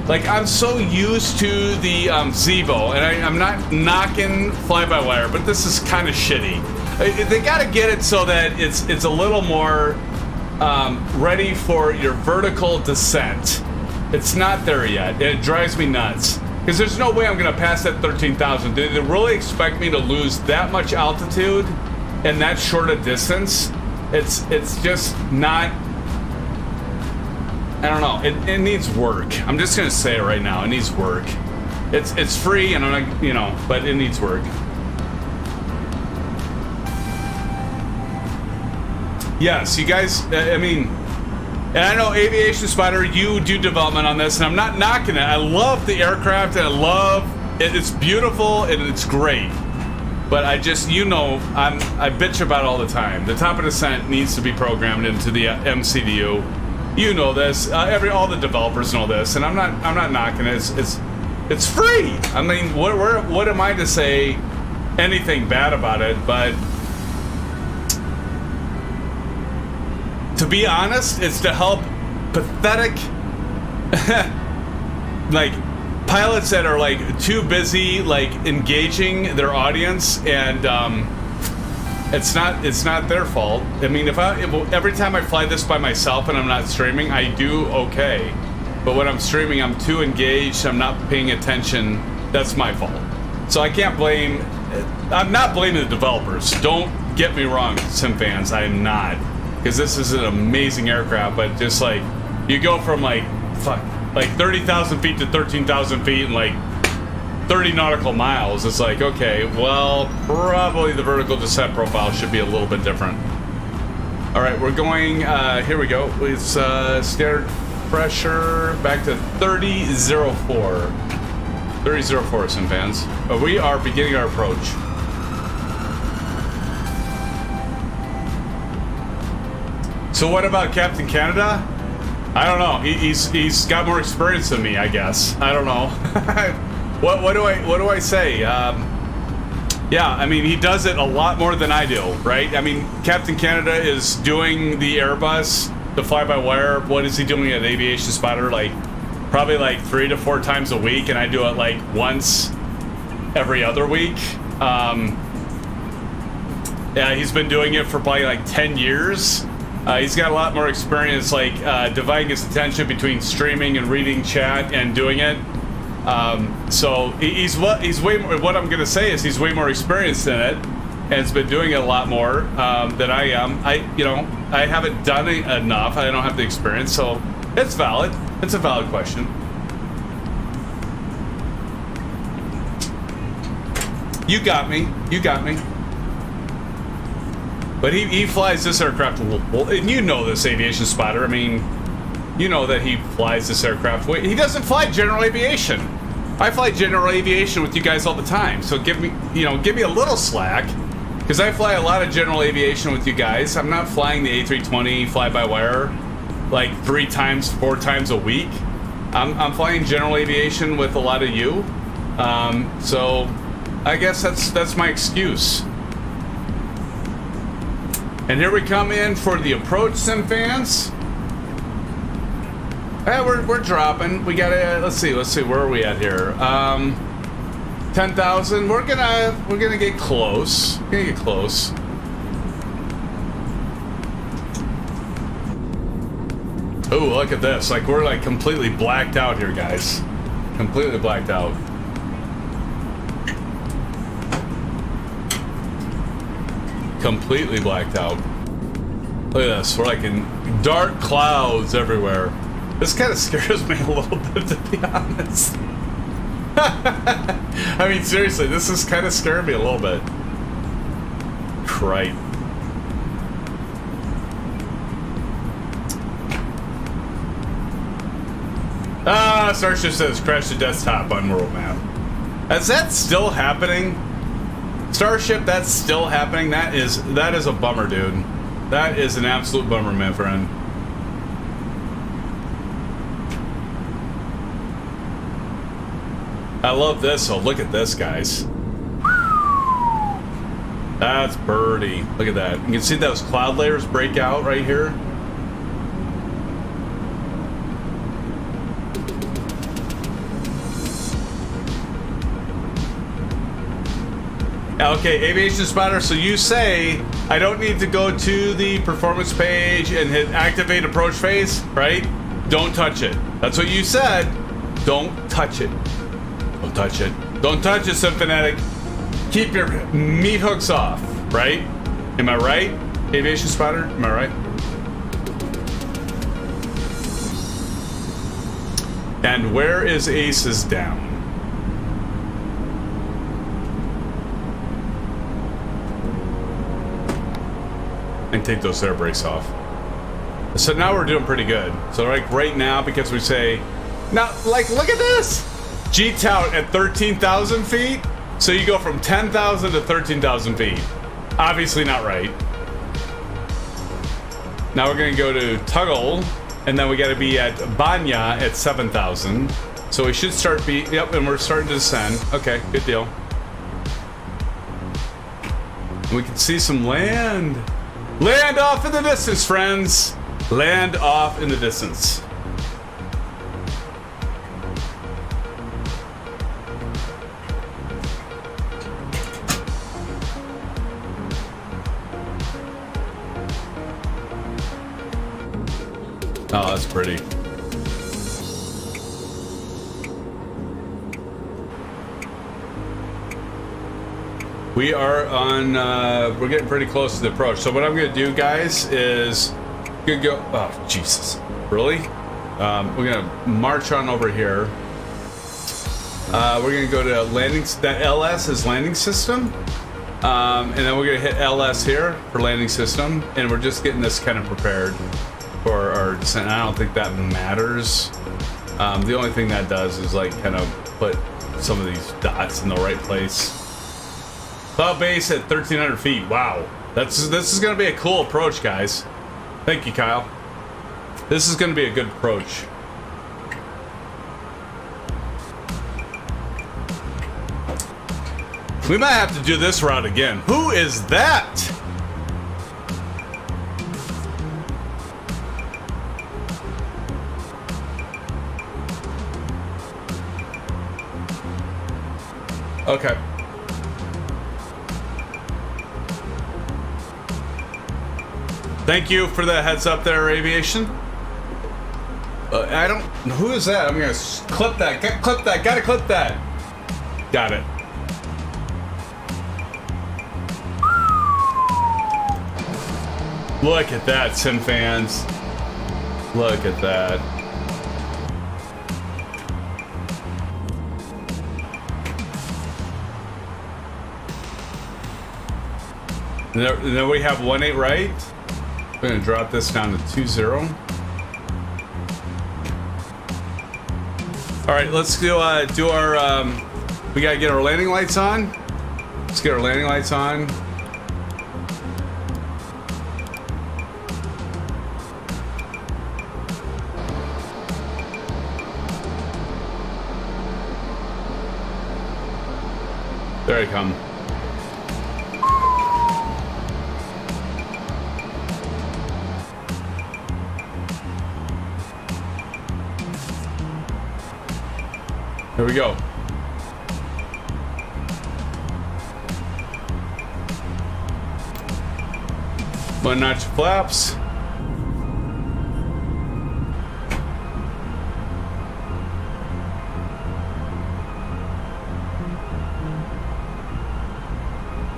Like, I'm so used to the Zevo, and I'm not knocking Fly-by-Wire, but this is kind of shitty. They got to get it so that it's a little more ready for your vertical descent. It's not there yet, and it drives me nuts. Because there's no way I'm going to pass that 13,000. Do they really expect me to lose that much altitude and that short a distance? It's just not... I don't know. It needs work. I'm just going to say it right now. It needs work. It's free, and I'm not, you know, but it needs work. Yes, you guys, I mean... And I know Aviation Spider, you do development on this, and I'm not knocking it. I love the aircraft, and I love it. It's beautiful and it's great. But I just, you know, I bitch about it all the time. The top of descent needs to be programmed into the MCDU. You know this. All the developers know this, and I'm not knocking it. It's free. I mean, what am I to say anything bad about it? But to be honest, it's to help pathetic, like, pilots that are like too busy like engaging their audience, and it's not their fault. I mean, if every time I fly this by myself and I'm not streaming, I do okay. But when I'm streaming, I'm too engaged. I'm not paying attention. That's my fault. So I can't blame. I'm not blaming the developers. Don't get me wrong, SimFans. I'm not. because this is an amazing aircraft, but just like, you go from like 30,000 feet to 13,000 feet in like 30 nautical miles. It's like, okay, well, probably the vertical descent profile should be a little bit different. All right, we're going, here we go. It's standard pressure back to 3004. 3004, SimFans. We are beginning our approach. So what about Captain Canada? I don't know. He's got more experience than me, I guess. I don't know. what do I say? Yeah, I mean, he does it a lot more than I do, right? I mean, Captain Canada is doing the Airbus, the fly-by-wire. What is he doing at Aviation Spotter? Like, probably like 3 to 4 times a week, and I do it like once every other week. Yeah, he's been doing it for probably like 10 years. He's got a lot more experience, like dividing his attention between streaming and reading chat and doing it. So he's way more. What I'm gonna say is he's way more experienced in it, and has been doing it a lot more than I am. I haven't done it enough. I don't have the experience, so it's valid. It's a valid question. You got me. You got me. But he flies this aircraft, and you know this, Aviation Spotter. I mean, you know that he flies this aircraft. He doesn't fly general aviation. I fly general aviation with you guys all the time. So give me a little slack, because I fly a lot of general aviation with you guys. I'm not flying the A320 fly-by-wire like 3 times, 4 times a week. I'm flying general aviation with a lot of you. So I guess that's my excuse. And here we come in for the approach, SimFans. We're dropping. We gotta let's see, where are we at here? 10,000. We're gonna get close. We're gonna get close. Oh, look at this. Like, we're like completely blacked out here, guys. Completely blacked out. Completely blacked out. Look at this. We're like in dark clouds everywhere. This kind of scares me a little bit, to be honest. I mean, seriously, this is kind of scaring me a little bit. Crite. Starship says crash the desktop on world map. Is that still happening? Starship, that's still happening. That is a bummer, dude. That is an absolute bummer, my friend. I love this. Oh, look at this, guys. That's birdie. Look at that. You can see those cloud layers break out right here. Okay, Aviation Spotter, so you say I don't need to go to the performance page and hit activate approach phase, right? Don't touch it. That's what you said. Don't touch it. Don't touch it. Don't touch it, Symphonetic. Keep your meat hooks off, right? Am I right, Aviation Spotter? Am I right? And where is Aces down? And take those air brakes off. So now we're doing pretty good. So like right now, because we say, now like look at this, G-tout at 13,000 feet. So you go from 10,000 to 13,000 feet. Obviously not right. Now we're gonna go to Tuggle, and then we gotta be at Banya at 7,000. So we should start yep, and we're starting to descend. Okay, good deal. We can see some land. Land off in the distance, friends. Land off in the distance. Oh, that's pretty. We are on, we're getting pretty close to the approach. So what I'm gonna do, guys, is gonna go, oh, Jesus, really? We're gonna march on over here. We're gonna go to landing, that LS is landing system. And then we're gonna hit LS here for landing system. And we're just getting this kind of prepared for our descent. I don't think that matters. The only thing that does is like kind of put some of these dots in the right place. Cloud base at 1,300 feet. Wow, this is gonna be a cool approach, guys. Thank you, Kyle. This is gonna be a good approach. We might have to do this route again. Who is that? Okay. Thank you for the heads up there, Aviation. I don't... Who is that? I'm gonna clip that. Clip that. Gotta clip that. Got it. Look at that, SimFans. Look at that. And then we have 1-8 right. We're gonna drop this down to 2-0. All right, let's do our. We gotta get our landing lights on. Let's get our landing lights on. There I come. Here we go. One notch flaps.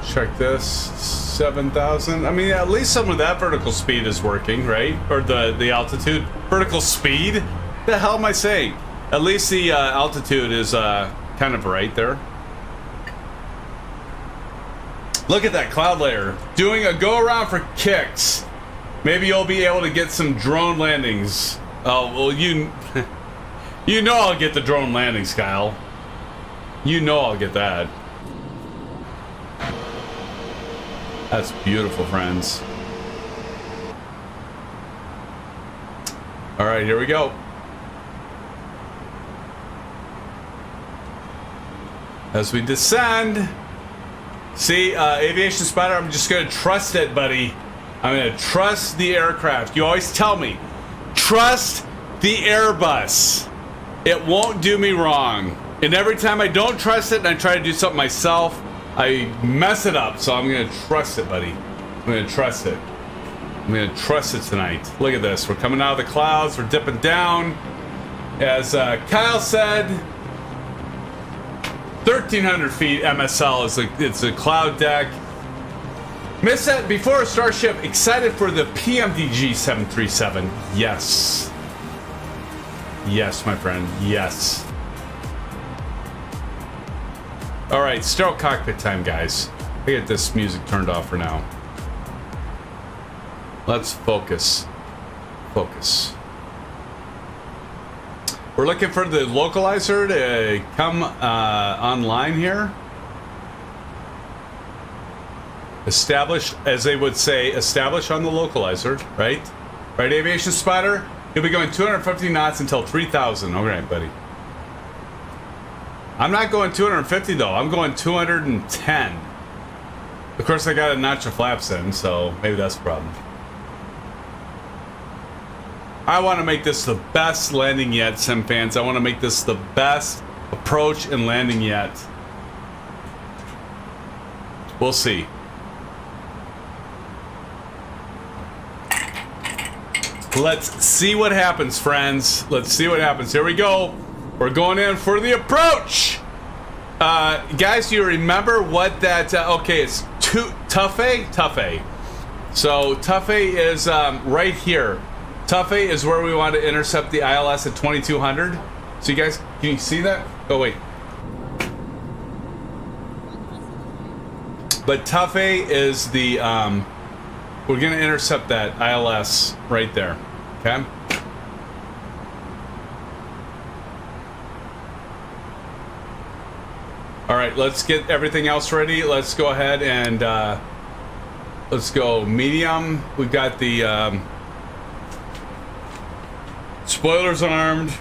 Check this, 7,000. I mean, at least some of that vertical speed is working, right? Or the altitude. Vertical speed? The hell am I saying? At least the altitude is kind of right there. Look at that cloud layer. Doing a go around for kicks. Maybe you'll be able to get some drone landings. Oh, well, you know I'll get the drone landings, Kyle. You know I'll get that. That's beautiful, friends. All right, here we go. As we descend. See, Aviation Spider, I'm just gonna trust it, buddy. I'm gonna trust the aircraft. You always tell me, trust the Airbus. It won't do me wrong. And every time I don't trust it and I try to do something myself, I mess it up. So I'm gonna trust it, buddy. I'm gonna trust it. I'm gonna trust it tonight. Look at this. We're coming out of the clouds. We're dipping down. As Kyle said, 1,300 feet MSL is it's a cloud deck. Missed that before Starship. Excited for the PMDG 737. Yes. Yes, my friend. Yes. All right, sterile cockpit time, guys. I get this music turned off for now. Let's focus. Focus. We're looking for the localizer to come online here. Establish, as they would say, establish on the localizer, right? Right, Aviation Spider? You'll be going 250 knots until 3,000. All right, buddy. I'm not going 250 though. I'm going 210. Of course, I got a notch of flaps in, so maybe that's the problem. I want to make this the best landing yet, SimFans. I want to make this the best approach and landing yet. We'll see. Let's see what happens, friends. Let's see what happens. Here we go. We're going in for the approach. Guys, you remember what that? Okay, it's Tuffy. So Tuffy is right here. Tuffy is where we want to intercept the ILS at 2200. So you guys, can you see that? Oh wait. But Tuffy is the we're gonna intercept that ILS right there. Okay. All right, let's get everything else ready. Let's go ahead and let's go medium. We've got the spoilers armed.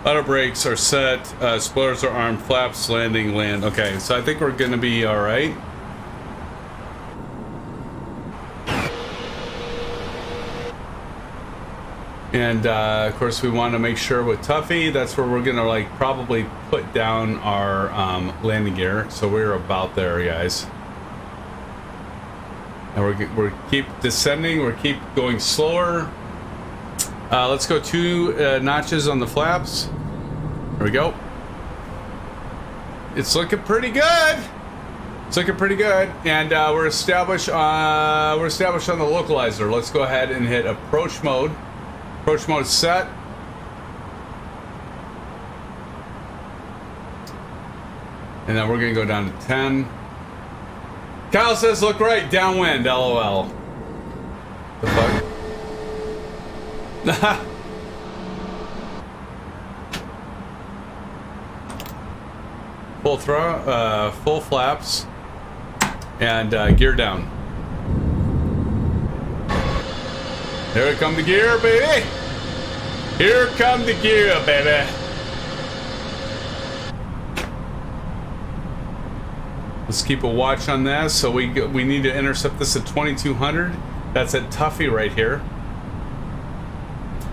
Auto brakes are set. Spoilers are armed. Flaps, landing, land. Okay, so I think we're gonna be all right. And of course we want to make sure with Tuffy, that's where we're gonna like probably put down our landing gear. So we're about there, guys. And we're keep descending, we're keep going slower. Let's go 2 notches on the flaps. There we go. It's looking pretty good. It's looking pretty good, and we're established on the localizer. Let's go ahead and hit approach mode. Approach mode set. And then we're gonna go down to 10. Kyle says, look right, downwind, LOL. The fuck? Full throw, full flaps, and gear down. Here come the gear, baby. Here come the gear, baby. Let's keep a watch on this. So we need to intercept this at 2200. That's at Tuffy right here.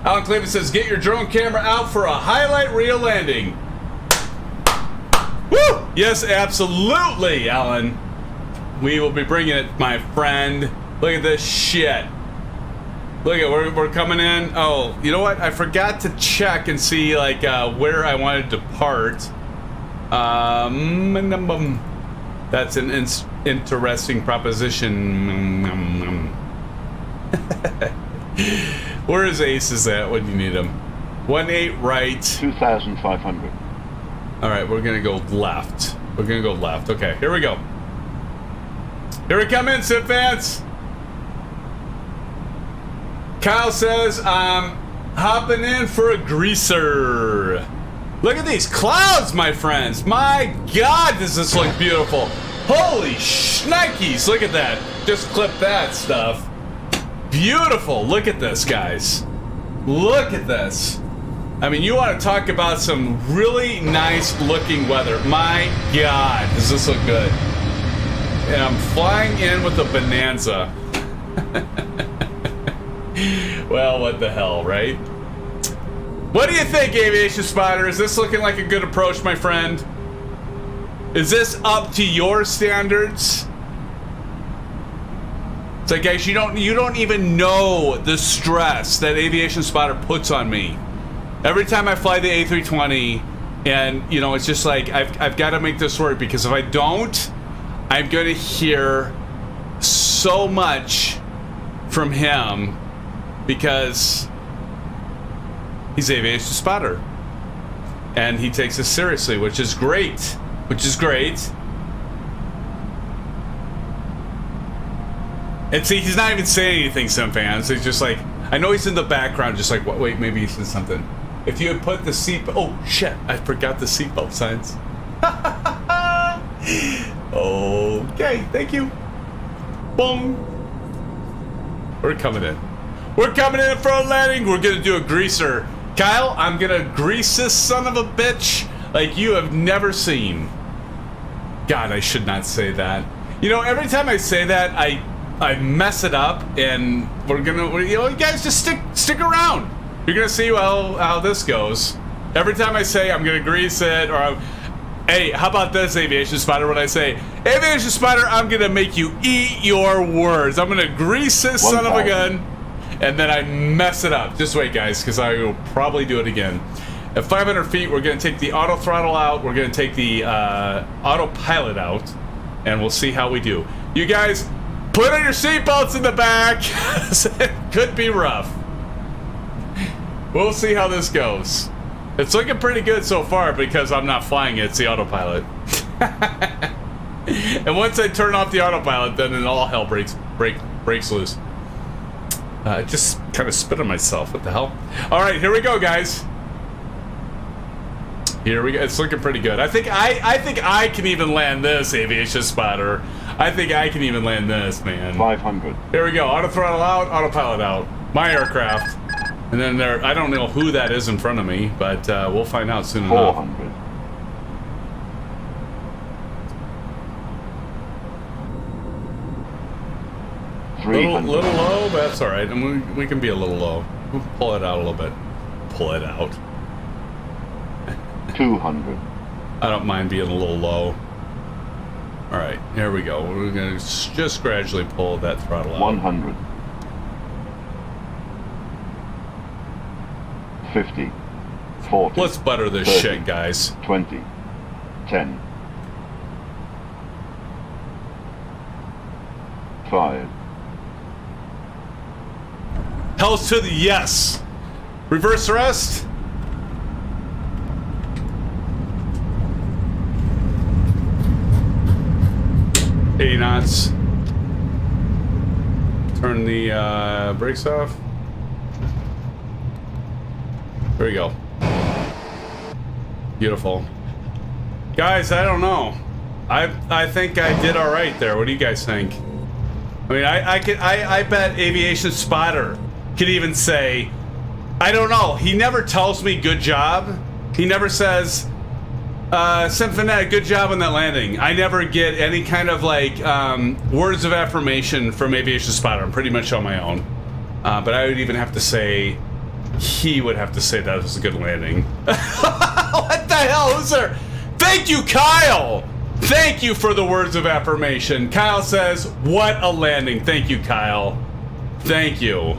Alan Cleveland says, get your drone camera out for a highlight reel landing. Woo! Yes, absolutely, Alan. We will be bringing it, my friend. Look at this shit. Look at, we're coming in. Oh, you know what? I forgot to check and see like where I wanted to part. That's an interesting proposition. Where is ASUS at when you need them? 18 right. 2,500. All right, we're gonna go left. We're gonna go left. Okay, here we go. Here we come in, SimFans. Kyle says, I'm hopping in for a greaser. Look at these clouds, my friends. My God, does this look beautiful. Holy shnikes, look at that. Just clip that stuff. Beautiful, look at this, guys. Look at this. I mean, you want to talk about some really nice looking weather. My God, does this look good. And I'm flying in with a Bonanza. Well, what the hell, right? What do you think, Aviation Spider? Is this looking like a good approach, my friend? Is this up to your standards? It's like, guys, you don't even know the stress that Aviation Spotter puts on me. Every time I fly the A320, and you know, it's just like I've got to make this work, because if I don't, I'm going to hear so much from him, because he's Aviation Spotter, and he takes us seriously, which is great. Which is great. And see, he's not even saying anything, SimFans. He's just like, I know he's in the background, just like, wait, maybe he said something. If you had put the seat, oh shit, I forgot the seatbelt signs. Okay, thank you. Boom. We're coming in. We're coming in for a landing. We're gonna do a greaser. Kyle, I'm gonna grease this son of a bitch like you have never seen. God, I should not say that. You know, every time I say that, I mess it up, and you guys just stick around. You're gonna see how this goes. Every time I say I'm gonna grease it, or hey, how about this, Aviation Spider? When I say, Aviation Spider, I'm gonna make you eat your words. I'm gonna grease this son of a gun, and then I mess it up. Just wait, guys, because I will probably do it again. At 500 feet, we're going to take the auto throttle out. We're going to take the autopilot out, and we'll see how we do. You guys, put on your seatbelts in the back. It could be rough. We'll see how this goes. It's looking pretty good so far because I'm not flying it. It's the autopilot. And once I turn off the autopilot, then all hell breaks loose. Just kind of spit on myself. What the hell? All right, here we go, guys. Here we go. It's looking pretty good. I think I can even land this, Aviation Spotter. I think I can even land this, man. 500. Here we go. Auto throttle out, autopilot out. My aircraft. And then there, I don't know who that is in front of me, but we'll find out soon enough. 400. Little low, but that's all right. And we can be a little low. We'll pull it out a little bit. Pull it out. 200. I don't mind being a little low. All right, here we go. We're going to just gradually pull that throttle out. 100. 50. 40. Let's butter this 30, shit, guys. 20. 10. 5. Hells to the yes. Reverse thrust. $80 knots. Turn the brakes off. There we go. Beautiful. Guys, I don't know. I think I did all right there. What do you guys think? I mean, I bet Aviation Spotter could even say, I don't know. He never tells me good job. He never says, SimFans, good job on that landing. I never get any kind of like words of affirmation from Aviation Spotter. I'm pretty much on my own. But I would even have to say, he would have to say that was a good landing. What the hell? Who's there? Thank you, Kyle. Thank you for the words of affirmation. Kyle says, what a landing. Thank you, Kyle. Thank you.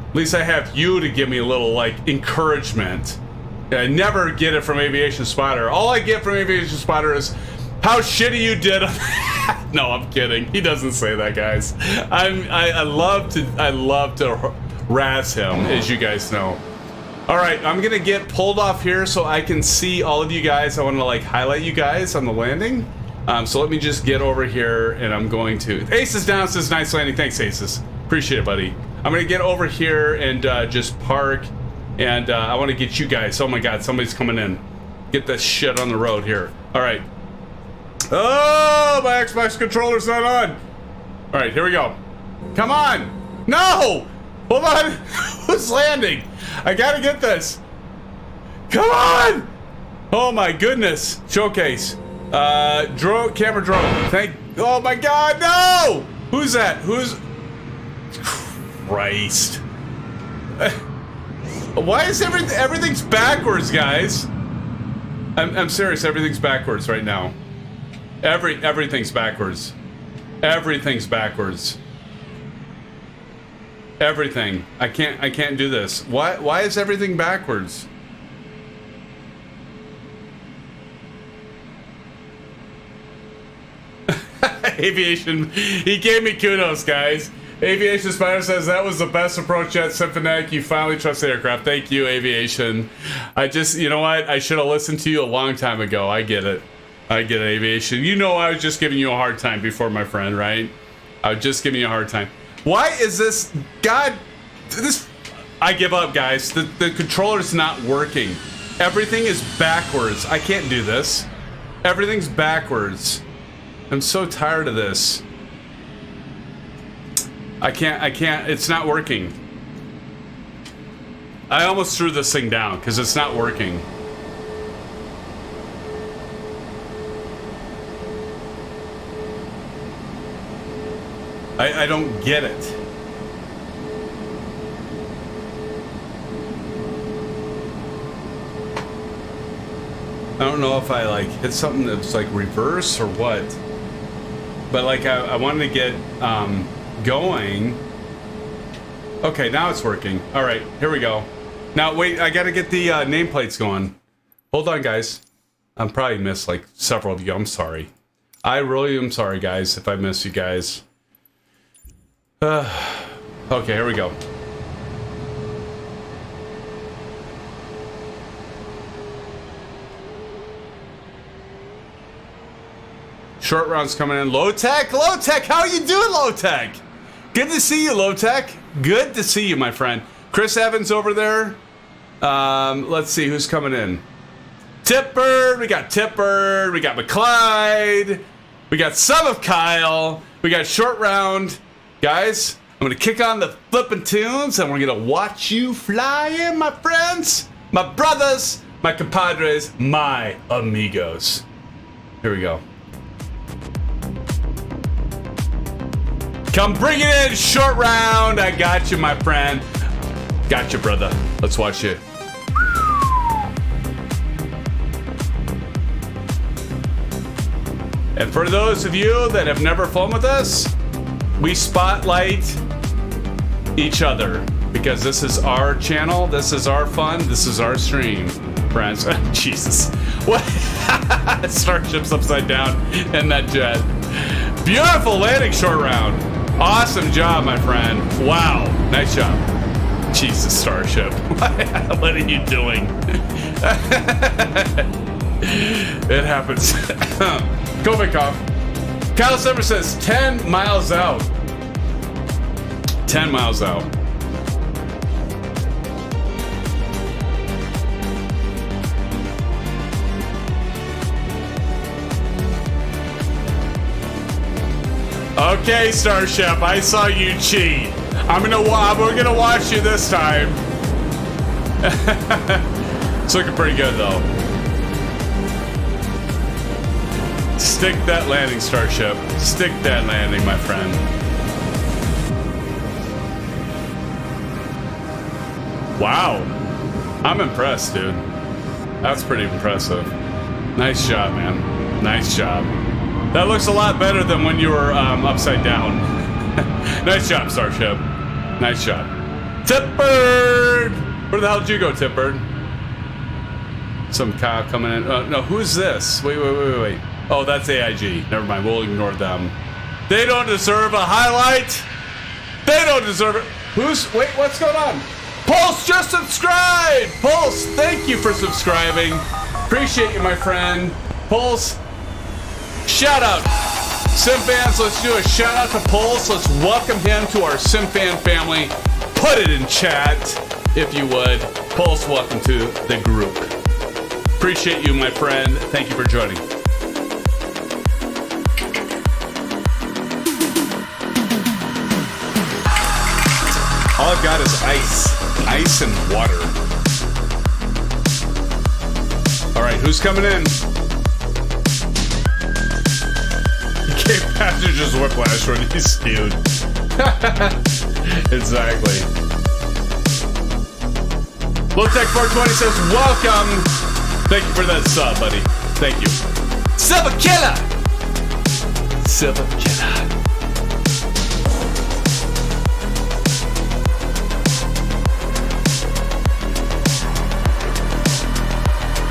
At least I have you to give me a little like encouragement. I never get it from Aviation Spotter. All I get from Aviation Spotter is how shitty you did. No, I'm kidding. He doesn't say that, guys. I love to razz him, as you guys know. All right, I'm gonna get pulled off here so I can see all of you guys. I want to like highlight you guys on the landing. So let me just get over here, and I'm going to. Aces down says nice landing. Thanks, Aces. Appreciate it, buddy. I'm gonna get over here and just park. And I want to get you guys. Oh my God, somebody's coming in. Get this shit on the road here. All right. Oh, my Xbox controller's not on. All right, here we go. Come on. No. Hold on. Who's landing? I gotta get this. Come on. Oh my goodness. Showcase. Camera drone. Oh my God, no. Who's that? Who's? Christ. Why is everything's backwards, guys? I'm serious. Everything's backwards right now. Everything's backwards. Everything's backwards. Everything. I can't do this. Why is everything backwards? Aviation. He gave me kudos, guys. Aviation Spider says that was the best approach yet. SimFans, you finally trust the aircraft. Thank you, Aviation. You know what? I should have listened to you a long time ago. I get it. I get it, Aviation. You know I was just giving you a hard time before, my friend, right? I was just giving you a hard time. Why is this? God, this. I give up, guys. The controller's not working. Everything is backwards. I can't do this. Everything's backwards. I'm so tired of this. I can't, it's not working. I almost threw this thing down because it's not working. I don't get it. I don't know if I like hit something that's like reverse or what. But like I wanted to get going, Okay, now it's working. All right, here we go. Now, wait, I gotta get the nameplates going. Hold on, guys. I'm probably missed like several of you. I'm sorry. I really am sorry, guys, if I miss you guys. Okay, here we go. Short rounds coming in. Low Tech, how are you doing, Low Tech? Good to see you, Low Tech. Good to see you, my friend. Chris Evans over there. Let's see who's coming in. Tipper, we got Tipper, we got McClyde, we got some of Kyle, we got Short Round. Guys, I'm gonna kick on the flippin' tunes and we're gonna watch you fly in, my friends, my brothers, my compadres, my amigos. Here we go. Come bring it in, Short Round. I got you, my friend. Got you, brother. Let's watch it. And for those of you that have never flown with us, we spotlight each other because this is our channel, this is our fun, this is our stream, friends. Jesus. What? Starship's upside down in that jet. Beautiful landing, Short Round. Awesome job, my friend. Wow. Nice job. Jesus, Starship. What are you doing? It happens. Kovikov. Kyle Summer says 10 miles out. 10 miles out. Okay, Starship, I saw you cheat. We're gonna watch you this time. It's looking pretty good though. Stick that landing, Starship. Stick that landing, my friend. Wow. I'm impressed, dude. That's pretty impressive. Nice job, man. Nice job. That looks a lot better than when you were upside down. Nice job, Starship. Nice job. Tipbird! Where the hell did you go, Tipbird? Some Kyle coming in. No, who's this? Wait. Oh, that's AIG. Never mind, we'll ignore them. They don't deserve a highlight. They don't deserve it. Wait, what's going on? Pulse just subscribed! Pulse, thank you for subscribing. Appreciate you, my friend. Pulse, shout out. SimFans, let's do a shout out to Pulse. Let's welcome him to our SimFan family. Put it in chat, if you would. Pulse, welcome to the group. Appreciate you, my friend. Thank you for joining. All I've got is ice and water. All right, who's coming in? Gave passengers whiplash when he's spewed. Exactly. Lowtech420 says, welcome. Thank you for that sub, buddy. Thank you. Silver Killer! Silver Killer.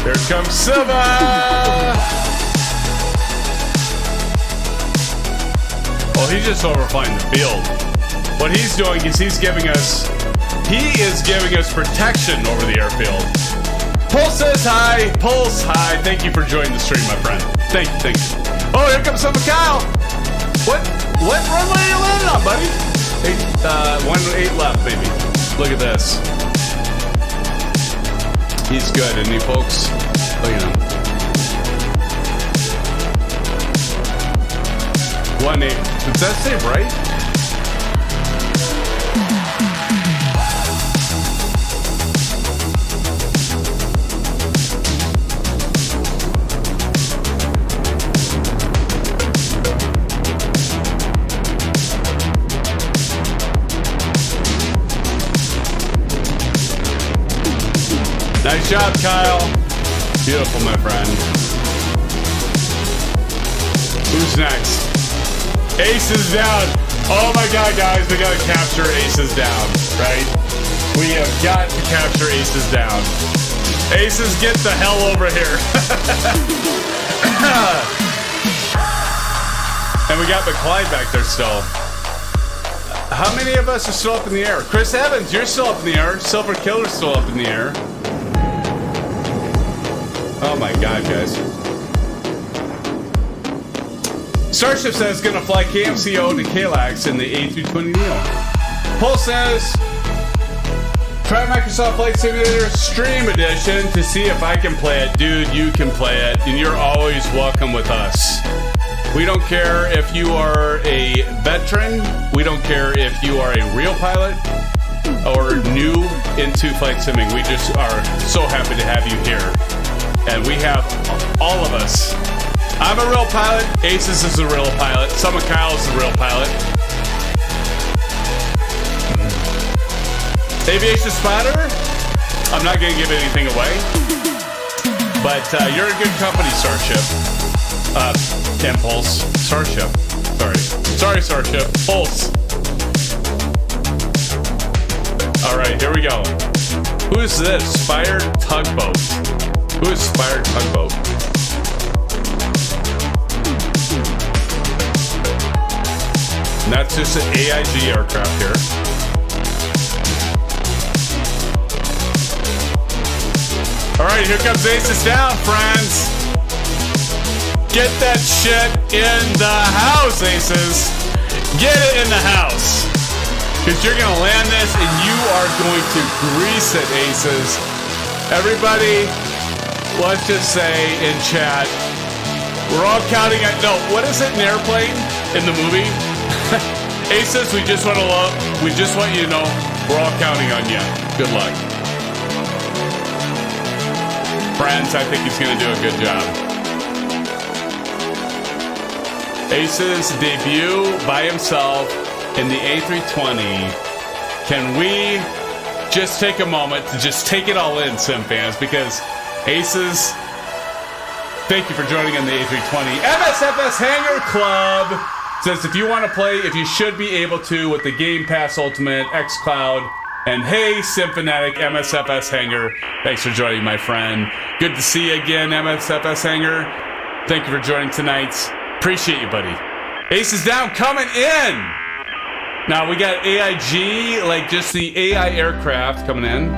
Here comes Silva! Well, he's just overflying the field. What he's doing is he is giving us protection over the airfield. Pulse says hi. Pulse, hi. Thank you for joining the stream, my friend. Thank you. Oh, here comes Silva Kyle. What runway are you landing on, buddy? 8 left, baby. Look at this. He's good, isn't he, folks? Look at him. 1-8. Does that say right? Nice job, Kyle. Beautiful, my friend. Who's next? Ace is down. Oh my god, guys, we gotta capture Aces down, right? We have got to capture Aces down. Aces, get the hell over here. And we got McClyde back there still. How many of us are still up in the air? Chris Evans, you're still up in the air. Silver Killer's still up in the air. Oh my god, guys. Starship says gonna fly KMCO to KLAX in the A320 Neo. Paul says, try Microsoft Flight Simulator Stream Edition to see if I can play it. Dude, you can play it, and you're always welcome with us. We don't care if you are a veteran. We don't care if you are a real pilot or new into flight simming. We just are so happy to have you here. And we have all of us. I'm a real pilot. Aces is a real pilot. Summer Kyle's a real pilot. Aviation Spider, I'm not going to give anything away. But you're in good company, Starship. Impulse. Starship. Sorry, Starship. Pulse. Alright, here we go. Who is this? Spire Tugboat. Who is Spire Tugboat? And that's just an AIG aircraft here. Alright, here comes Aces down, friends. Get that shit in the house, Aces. Get it in the house. Because you're going to land this and you are going to grease it, Aces. Everybody, let's just say in chat, we're all counting on... No, what is it, an airplane in the movie? Aces, we just want you to know we're all counting on you. Good luck. Friends, I think he's going to do a good job. Aces debut by himself in the A320. Can we just take a moment to just take it all in, SimFans? Because Aces, thank you for joining on the A320. MSFS Hangar Club says if you want to play, if you should be able to with the Game Pass Ultimate, xCloud, and hey, Simfanatic, MSFS Hangar. Thanks for joining, my friend. Good to see you again, MSFS Hangar. Thank you for joining tonight. Appreciate you, buddy. Aces down, coming in. Now we got AIG, like just the AI aircraft coming in.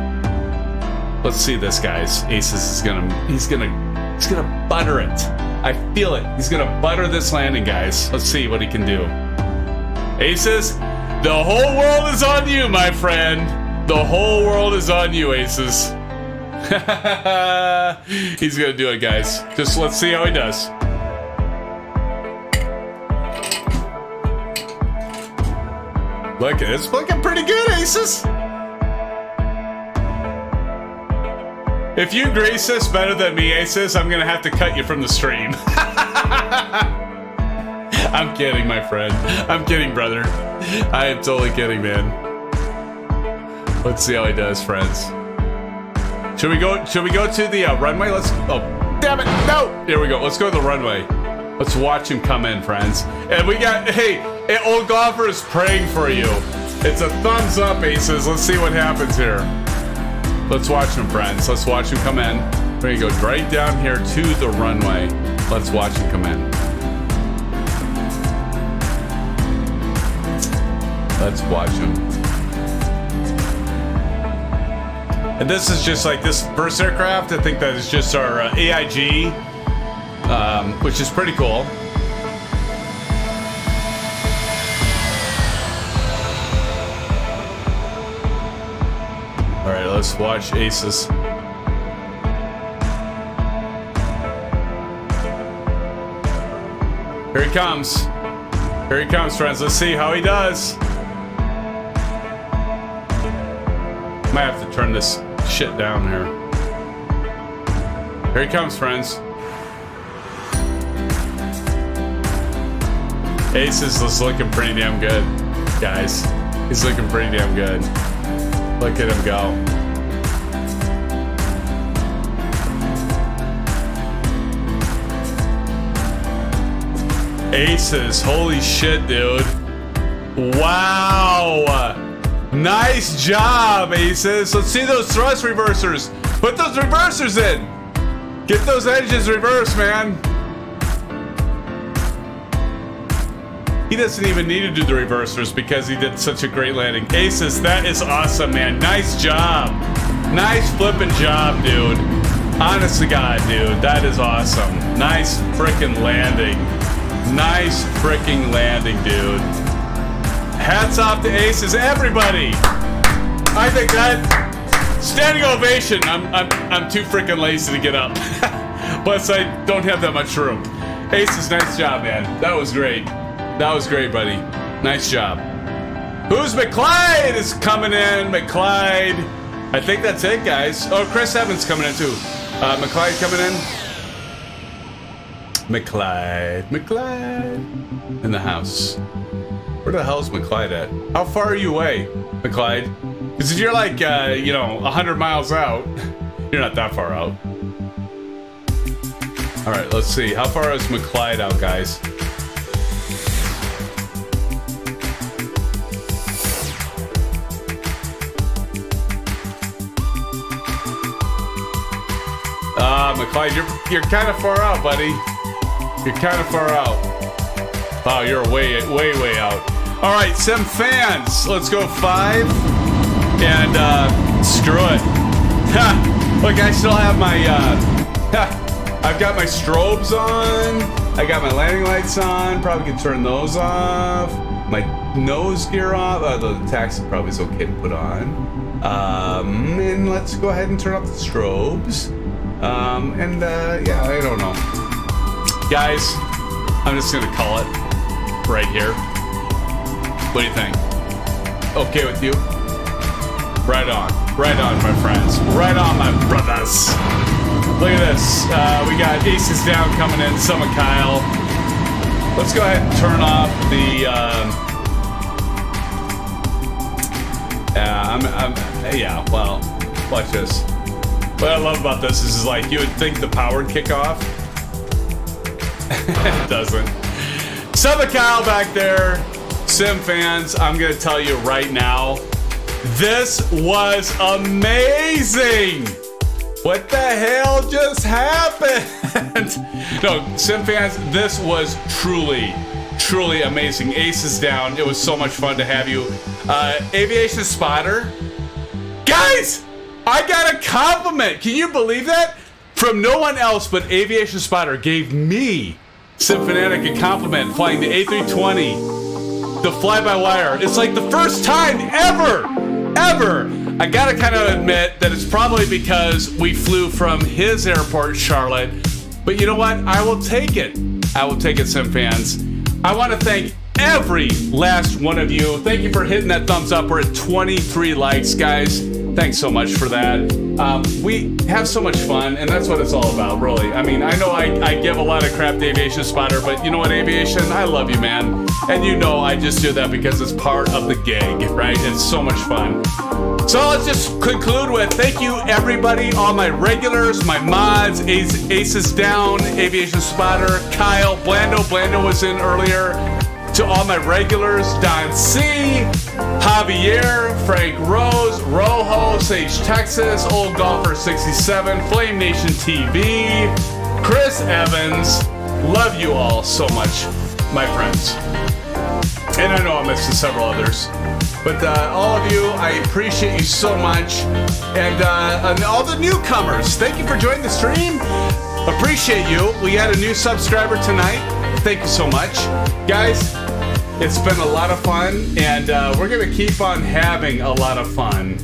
Let's see this, guys. Aces is he's gonna butter it. I feel it. He's gonna butter this landing, guys. Let's see what he can do. Aces, the whole world is on you, my friend. The whole world is on you, Aces. He's gonna do it, guys. Just let's see how he does. Look, it's looking pretty good, Aces. If you grace us better than me, Aces, I'm gonna have to cut you from the stream. I'm kidding, my friend. I'm kidding, brother. I am totally kidding, man. Let's see how he does, friends. Should we go to the runway? Oh, damn it! No! Here we go. Let's go to the runway. Let's watch him come in, friends. And we got, hey, old golfer is praying for you. It's a thumbs up, Aces. Let's see what happens here. Let's watch him, friends. Let's watch him come in. We're gonna go right down here to the runway. Let's watch him come in. Let's watch him. And this is just like this first aircraft. I think that is just our AIG, which is pretty cool. All right, let's watch Aces. Here he comes. Here he comes, friends. Let's see how he does. Might have to turn this shit down here. Here he comes, friends. Aces is looking pretty damn good, guys. He's looking pretty damn good. Look at him go. Aces, holy shit, dude. Wow. Nice job, Aces. Let's see those thrust reversers. Put those reversers in. Get those engines reversed, man. He doesn't even need to do the reversers because he did such a great landing. Aces, that is awesome, man. Nice job. Nice flipping job, dude. Honest to God, dude. That is awesome. Nice freaking landing. Nice freaking landing, dude. Hats off to Aces, everybody. I think that standing ovation. I'm too freaking lazy to get up. Plus, I don't have that much room. Aces, nice job, man. That was great. That was great, buddy. Nice job. Who's McClyde is coming in? McClyde. I think that's it, guys. Oh, Chris Evans coming in too. McClyde coming in. McClyde in the house. Where the hell's McClyde at? How far are you away, McClyde? Because if you're like, 100 miles out, you're not that far out. All right, let's see. How far is McClyde out, guys? McClyde, you're kind of far out, buddy. You're kind of far out. Wow, you're way out. All right, SimFans, let's go 5 and screw it. Look, I still have my. I've got my strobes on. I got my landing lights on. Probably can turn those off. My nose gear off. The taxi probably is okay to put on. And let's go ahead and turn off the strobes. Yeah, I don't know. Guys, I'm just gonna call it right here. What do you think? Okay with you? Right on, my friends. Right on, my brothers. Look at this. We got Aces down coming in, some of Kyle. Let's go ahead and turn off the, well, watch this. What I love about this is like you would think the power would kick off. It doesn't. Some of Kyle back there, SimFans, I'm gonna tell you right now, this was amazing. What the hell just happened? No, SimFans, this was truly amazing. Aces down. It was so much fun to have you. Aviation Spotter. Guys, I got a compliment. Can you believe that? From no one else but Aviation Spotter gave me, SimFanatic, a compliment flying the A320, the fly-by-wire. It's like the first time ever. I gotta kind of admit that it's probably because we flew from his airport, Charlotte. But you know what? I will take it. SimFans. I want to thank every last one of you. Thank you for hitting that thumbs up. We're at 23 likes, guys. Thanks so much for that. We have so much fun, and that's what it's all about, really. I mean, I know I give a lot of crap to Aviation Spotter, but you know what, Aviation? I love you, man. And you know I just do that because it's part of the gig, right? It's so much fun. So let's just conclude with thank you, everybody, all my regulars, my mods, Aces Down, Aviation Spotter, Kyle, Blando was in earlier. To all my regulars, Don C, Javier, Frank Rose, Rojo, Sage Texas, Old Golfer 67, Flame Nation TV, Chris Evans. Love you all so much, my friends. And I know I'm missing several others. But all of you, I appreciate you so much. And all the newcomers, thank you for joining the stream. Appreciate you. We had a new subscriber tonight. Thank you so much. Guys, it's been a lot of fun, and we're going to keep on having a lot of fun.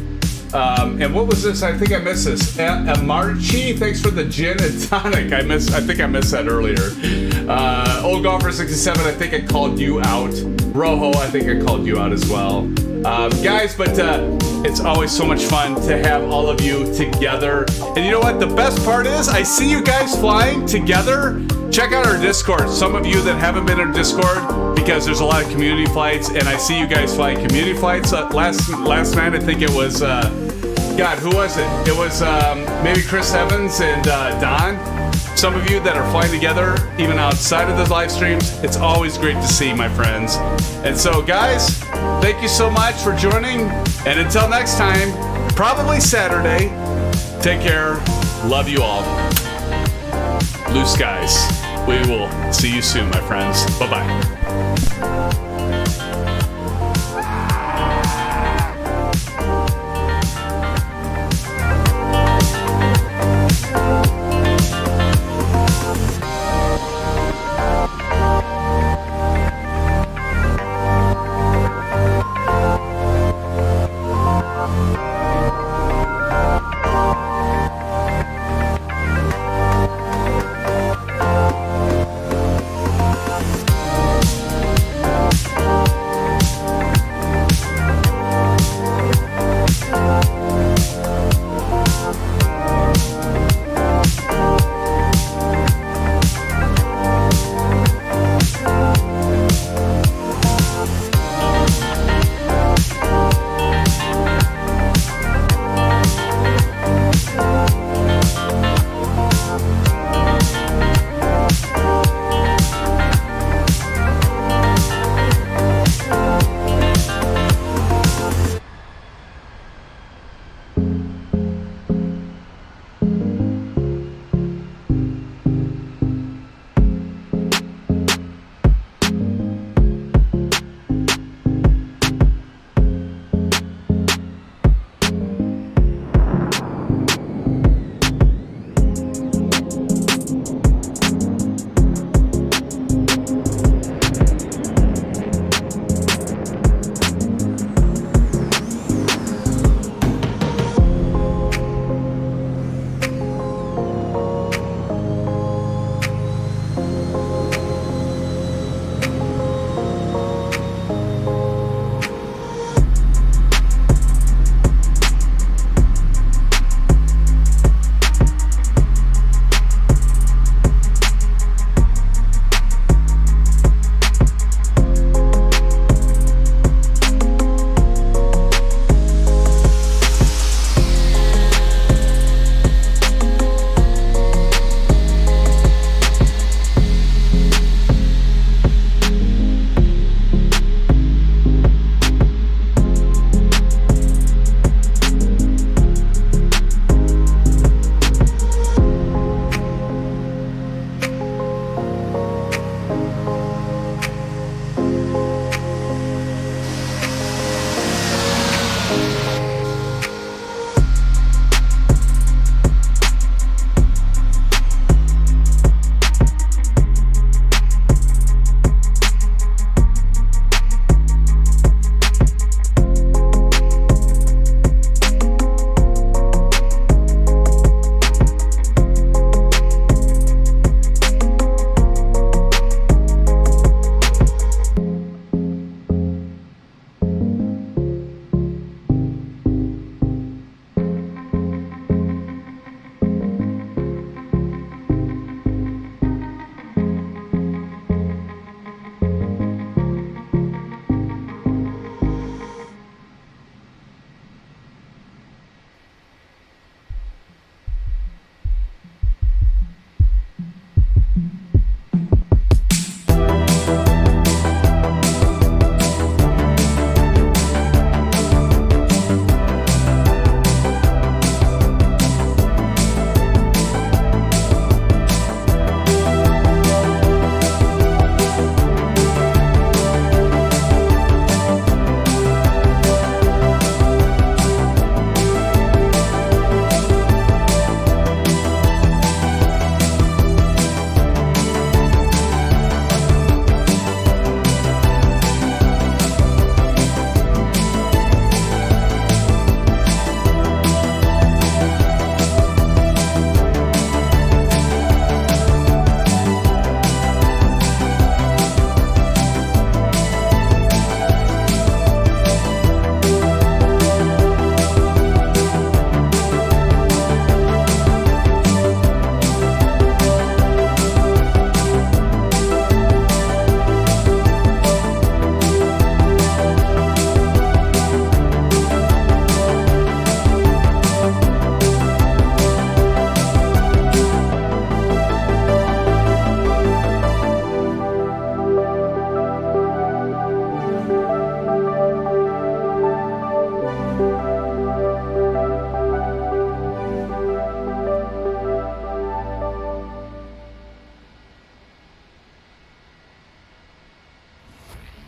And what was this? I think I missed this. Marchi, thanks for the gin and tonic. I think I missed that earlier. Old Golfer 67, I think I called you out. Rojo, I think I called you out as well. Guys, but it's always so much fun to have all of you together. And you know what? The best part is I see you guys flying together. Check out our Discord. Some of you that haven't been in Discord, because there's a lot of community flights, and I see you guys flying community flights. Last night, I think it was, God, who was it? It was maybe Chris Evans and Don. some of you that are flying together, even outside of the live streams. It's always great to see, my friends. And so, guys, thank you so much for joining. And until next time, probably Saturday, take care. Love you all. Blue skies. We will see you soon, my friends. Bye-bye.